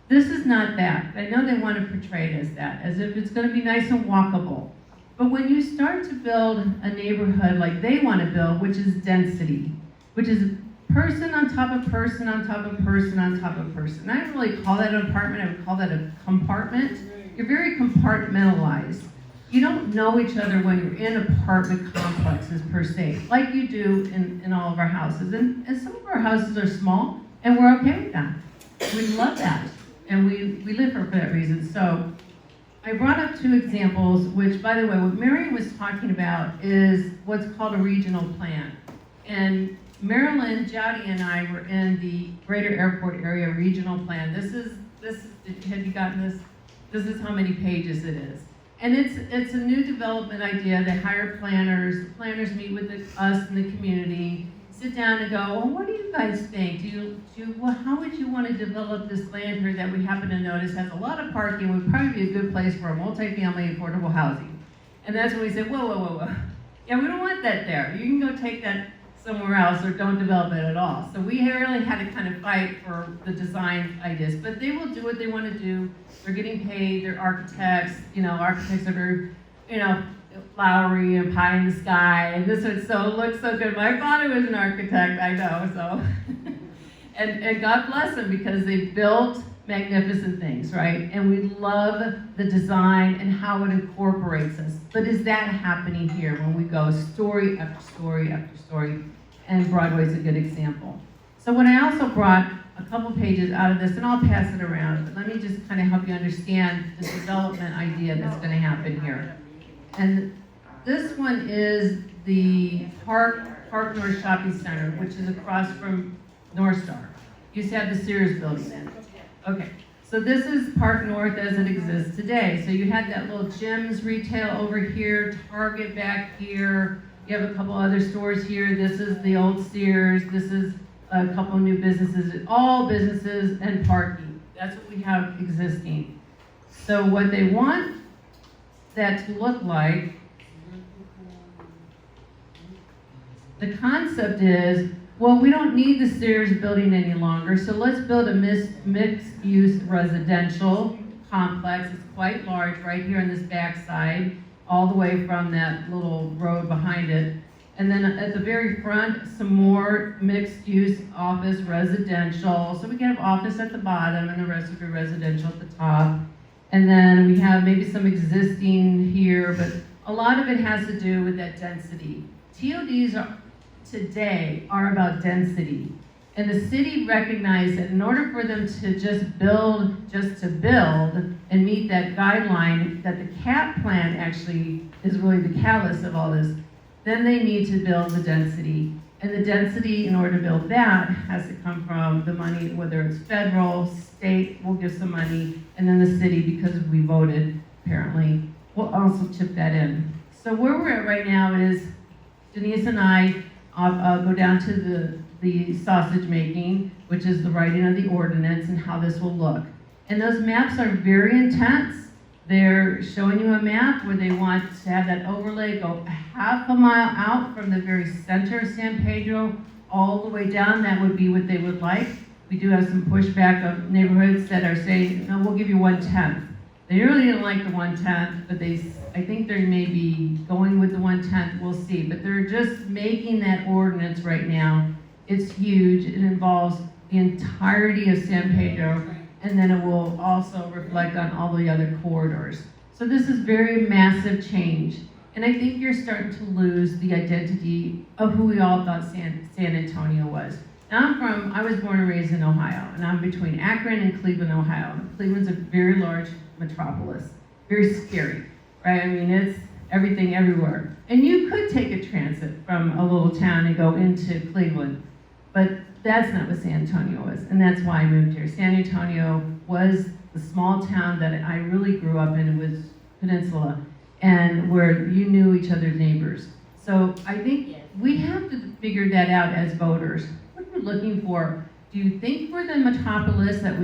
This is not that. I know they want to portray it as that, as if it's going to be nice and walkable. But when you start to build a neighborhood like they want to build, which is density, which is person on top of person on top of person on top of person. I don't really call that an apartment, I would call that a compartment. You're very compartmentalized. You don't know each other when you're in apartment complexes per se, like you do in all of our houses. And some of our houses are small, and we're okay with that. We love that, and we live for that reason. So I brought up two examples, which, by the way, what Marion was talking about is what's called a regional plan. And Marilyn, Jowdy, and I were in the Greater Airport Area Regional Plan. This is, have you gotten this? This is how many pages it is. And it's a new development idea. They hire planners. The planners meet with us in the community, sit down and go, well, what do you guys think? How would you want to develop this land here that we happen to notice has a lot of parking, would probably be a good place for a multifamily affordable housing? And that's when we said, whoa. Yeah, we don't want that there. You can go take that somewhere else or don't develop it at all. So we really had to kind of fight for the design ideas, but they will do what they want to do. They're getting paid, they're architects, architects are very, flowery and pie in the sky, and this one, so it looks so good. My father was an architect, I know, so. and God bless them because they built magnificent things, right? And we love the design and how it incorporates us. But is that happening here when we go story after story after story? And Broadway's a good example. So what I also brought a couple pages out of this, and I'll pass it around, but let me just kind of help you understand the development idea that's going to happen here. And This one is the Park North Shopping Center, which is across from North Star. Used to have the Sears building in it. Okay, so this is Park North as it exists today. So you had that little Jim's retail over here, Target back here. You have a couple other stores here. This is the old Sears. This is a couple new businesses, all businesses and parking. That's what we have existing. So what they want that to look like, the concept is, well, we don't need the Sears building any longer, so let's build a mixed-use residential complex. It's quite large right here on this backside, all the way from that little road behind it. And then at the very front, some more mixed-use office residential. So we can have office at the bottom and the rest would be residential at the top. And then we have maybe some existing here, but a lot of it has to do with that density. TODs today are about density. And the city recognized that in order for them to just build and meet that guideline, that the CAP plan actually is really the catalyst of all this, then they need to build the density. And the density, in order to build that, has to come from the money, whether it's federal, state, will give some money, and then the city, because we voted, apparently, will also chip that in. So where we're at right now is Denise and I go down to the sausage making, which is the writing of the ordinance and how this will look. And those maps are very intense. They're showing you a map where they want to have that overlay go half a mile out from the very center of San Pedro all the way down. That would be what they would like. We do have some pushback of neighborhoods that are saying, no, we'll give you 1/10. They really didn't like the 1/10, but I think they may be going with the 1/10, we'll see. But they're just making that ordinance right now. It's huge, it involves the entirety of San Pedro, and then it will also reflect on all the other corridors. So this is very massive change. And I think you're starting to lose the identity of who we all thought San Antonio was. Now I was born and raised in Ohio, and I'm between Akron and Cleveland, Ohio. Cleveland's a very large metropolis, very scary, right? I mean, it's everything everywhere. And you could take a transit from a little town and go into Cleveland, but that's not what San Antonio was, and that's why I moved here. San Antonio was the small town that I really grew up in. It was Peninsula, and where you knew each other's neighbors. So I think we have to figure that out as voters. What are we looking for? Do you think we're the metropolis that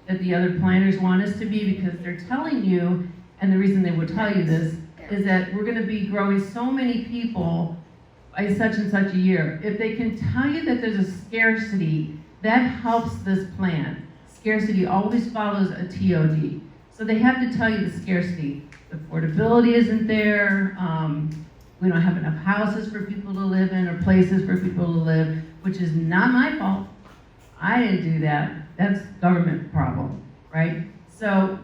that the other planners want us to be? Because they're telling you, and the reason they would tell you this, is that we're going to be growing so many people by such and such a year. If they can tell you that there's a scarcity, that helps this plan. Scarcity always follows a TOD. So they have to tell you the scarcity. The affordability isn't there. We don't have enough houses for people to live in or places for people to live, which is not my fault. I didn't do that. That's government problem, right? So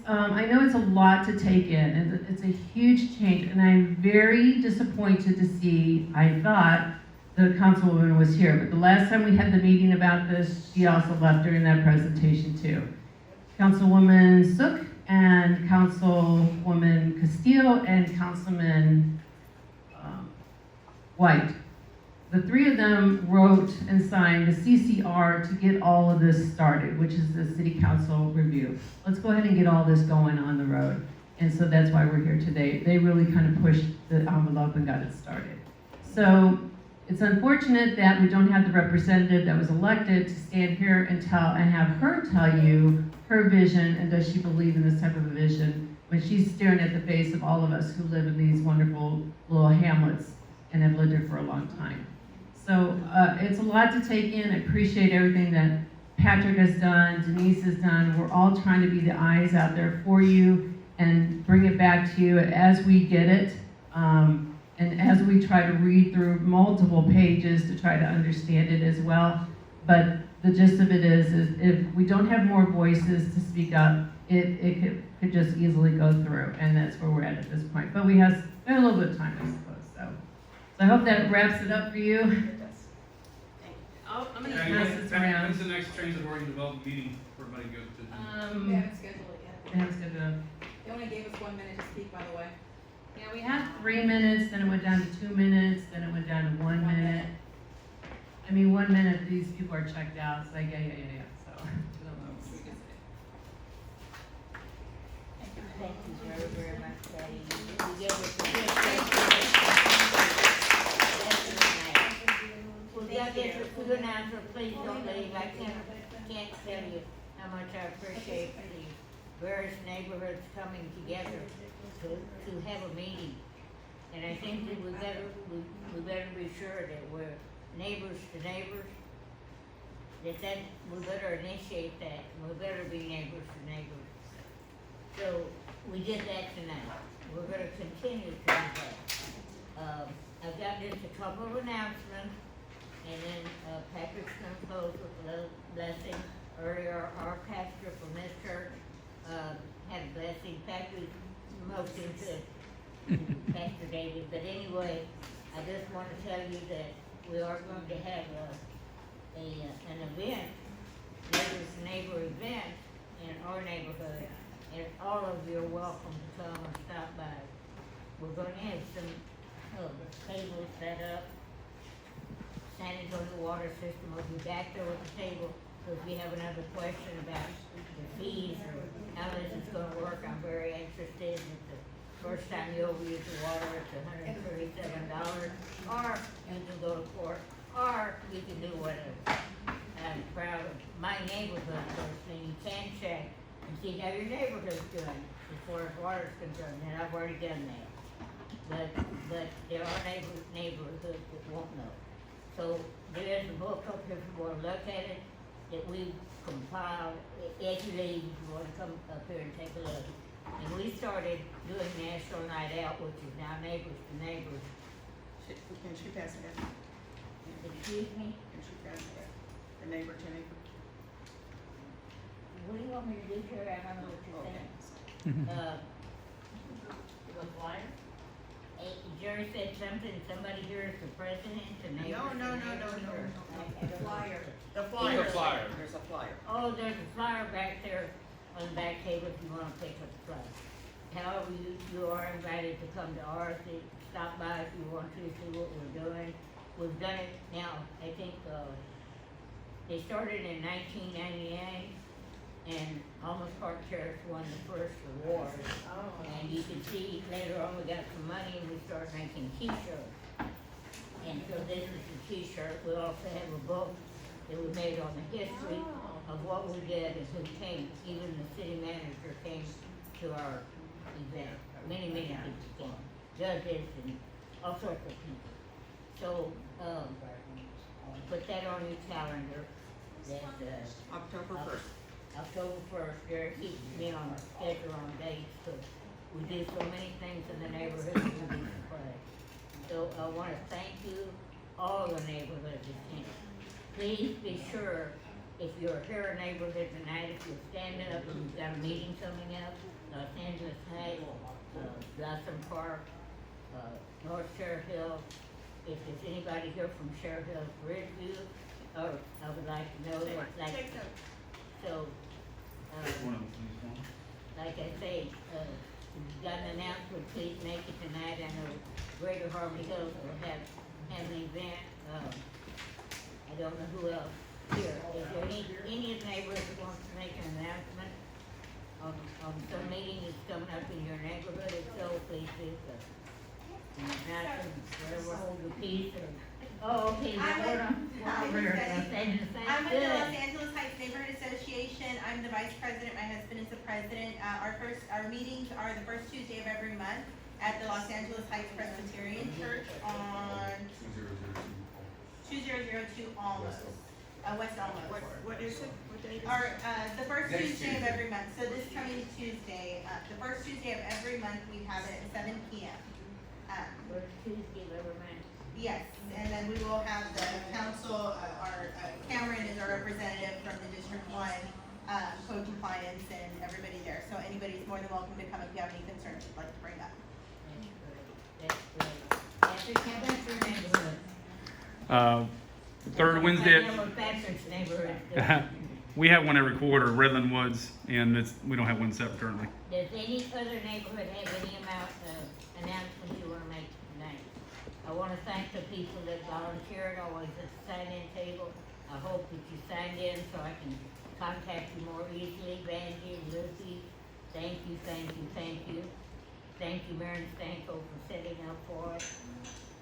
I know it's a lot to take in, and it's a huge change, and I'm very disappointed to see, I thought the councilwoman was here, but the last time we had the meeting about this, she also left during that presentation too. Councilwoman Sook and Councilwoman Castillo and Councilman White. The three of them wrote and signed the CCR to get all of this started, which is the city council review. Let's go ahead and get all this going on the road. And so that's why we're here today. They really kind of pushed the envelope and got it started. So it's unfortunate that we don't have the representative that was elected to stand here and have her tell you her vision, and does she believe in this type of a vision when she's staring at the face of all of us who live in these wonderful little hamlets and have lived here for a long time. So it's a lot to take in. I appreciate everything that Patrick has done, Denise has done. We're all trying to be the eyes out there for you and bring it back to you as we get it. And as we try to read through multiple pages to try to understand it as well. But the gist of it is if we don't have more voices to speak up, it could just easily go through. And that's where we're at this point. But we have a little bit of time, I suppose. So I hope that wraps it up for you. I'm going to pass this around. When's the next transit oriented development meeting for everybody to go to? We haven't scheduled it yet. They haven't scheduled it. They only gave us 1 minute to speak, by the way. Yeah, we had 3 minutes, then it went down to 2 minutes, then it went down to 1 minute. I mean, 1 minute, these people are checked out, it's like, yeah, so. I don't know what we can say. Thank you very, very much, Patty. You gave us a good Well, yeah, get your food announcement, please don't leave. I can't tell you how much I appreciate the various neighborhoods coming together to have a meeting. And I think that we better be sure that we're neighbors to neighbors, that we better initiate that, and we better be neighbors to neighbors. So, we did that tonight. We're gonna continue to do that. I've got just a couple of announcements, and then, Patrick's gonna close with a blessing. Earlier, our pastor from this church, had a blessing. Patrick motioned to Pastor David, but anyway, I just wanna tell you that we are going to have an event, neighbor event in our neighborhood, and all of you are welcome to come and stop by. We're gonna have some, tables set up. San Antonio Water System will be back there with the table, so if you have another question about the fees or how this is gonna work, I'm very interested. If the first time you overuse the water, it's $137, or you can go to court, or you can do whatever. I'm proud of my neighborhood personally. You can check and see how your neighborhood's doing as far as water's concerned, and I've already done that. But there are neighborhoods that won't know. So there is a book up here if you wanna look at it, that we've compiled. As you leave, if you wanna come up here and take a look. And we started doing National Night Out, which is now Neighbors to Neighbors. Can she pass it out? Excuse me? Can she pass it out? The neighbor to neighbor? What do you want me to do, Terry? I don't know what you're saying. The flyer? Jerry said something, somebody here is the president, the neighbors. No. The flyer. The flyer. flyer. There's a flyer. Oh, there's a flyer back there on the back table if you wanna pick up the flyer. However, you are invited to come to ours, stop by if you want to, see what we're doing. We've done it now, I think, they started in 1999, and Olmos Park Terrace won the first award. And you can see later on we got some money and we started making t-shirts. And so this is the t-shirt. We also have a book that we made on the history of what we did and who came. Even the city manager came to our event. Many people came. Judges and all sorts of people. So, put that on your calendar. That's, October 1st. October 1st, Derek keeps me on a schedule on dates, because we do so many things in the neighborhood, we'll be surprised. So I wanna thank you, all the neighborhoods that came. Please be sure, if you're here in a neighborhood tonight, if you're standing up and you've got a meeting coming up, Los Angeles Heights, Blossom Park, North Share Hill, if there's anybody here from Share Hill, Ridgeview, or I would like to know what, like. So, like I say, if you've got an announcement, please make it tonight. I know Greater Harmony Hills will have an event. I don't know who else here. Is there any of the neighborhoods that wants to make an announcement on some meeting that's coming up in your neighborhood? If so, please do so. And if not, then whatever, hold your peace or. Oh, okay, hold on. I'm with the Los Angeles Heights Neighborhood Association. I'm the vice president. My husband is the president. Our meetings are the first Tuesday of every month at the Los Angeles Heights Presbyterian Church on 2002 Olmos, West Olmos. What is it? What day is it? The first Tuesday of every month. So this coming Tuesday, the first Tuesday of every month, we have it at 7 p.m. First Tuesday of every month. Yes, and then we will have the council, Cameron is our representative from the District 1, code compliance and everybody there. So anybody's more than welcome to come if you have any concerns you'd like to bring up. That's great. That's your neighborhood. Third Wednesday. Patrick's neighborhood. We have one every quarter, Redland Woods, and we don't have one set currently. Does any other neighborhood have any amount of announcements you wanna make tonight? I wanna thank the people that volunteered, always at the sign-in table. I hope that you signed in so I can contact you more easily. Vandy and Lucy, thank you, thank you, thank you. Thank you, Mary Stanko, for setting up for us.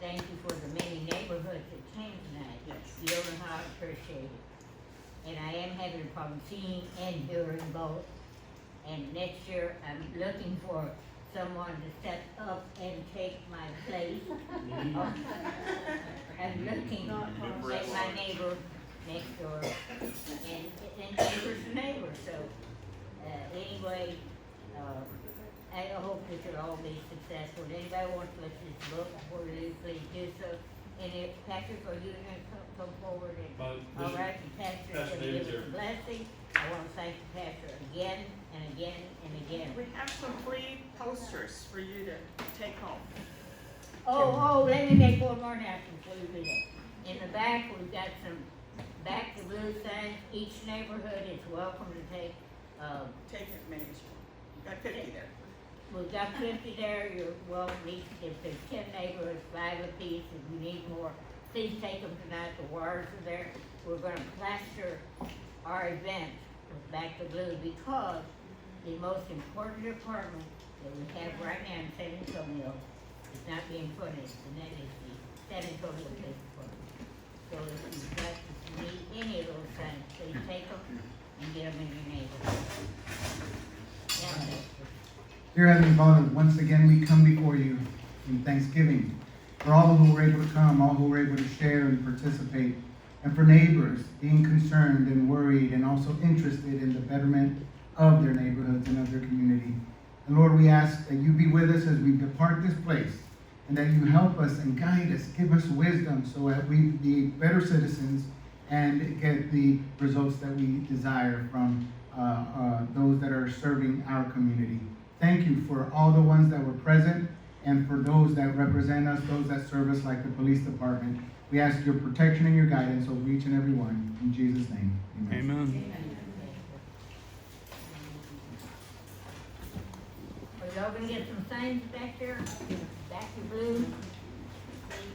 Thank you for the many neighborhoods that came tonight. You don't know how I appreciate it. And I am having a problem seeing and hearing both. And next year, I'm looking for someone to step up and take my place. I'm looking at my neighbor next door, and neighbor's a neighbor, so, anyway, I hope this will all be successful. If anybody wants to let this book before we leave, please do so. And if, Patrick, are you gonna come forward and, all right, and Pastor's gonna give us a blessing. I wanna thank the pastor again and again and again. We have some free posters for you to take home. Oh, let me make one more announcement before you do that. In the back, we've got some back to blue signs. Each neighborhood is welcome to take, Take as many as you want. You've got 50 there. we've got 50 there. You're welcome, each, if there's 10 neighborhoods, 5 apiece. If you need more, please take them tonight. The wires are there. We're gonna plaster our event with back to blue because the most important department that we have right now in San Antonio is not being funded, and that is the San Antonio Police Department. So if you've got to need any of those things, please take them and get them in your neighborhood. Now, Pastor. Dear Heavenly Father, once again we come before you in thanksgiving for all who were able to come, all who were able to share and participate, and for neighbors being concerned and worried and also interested in the betterment of their neighborhoods and of their community. And Lord, we ask that you be with us as we depart this place, and that you help us and guide us, give us wisdom so that we be better citizens and get the results that we desire from those that are serving our community. Thank you for all the ones that were present and for those that represent us, those that serve us like the police department. We ask your protection and your guidance over each and every one. In Jesus' name, amen. Amen. Are y'all gonna get some things back there? Back to blue?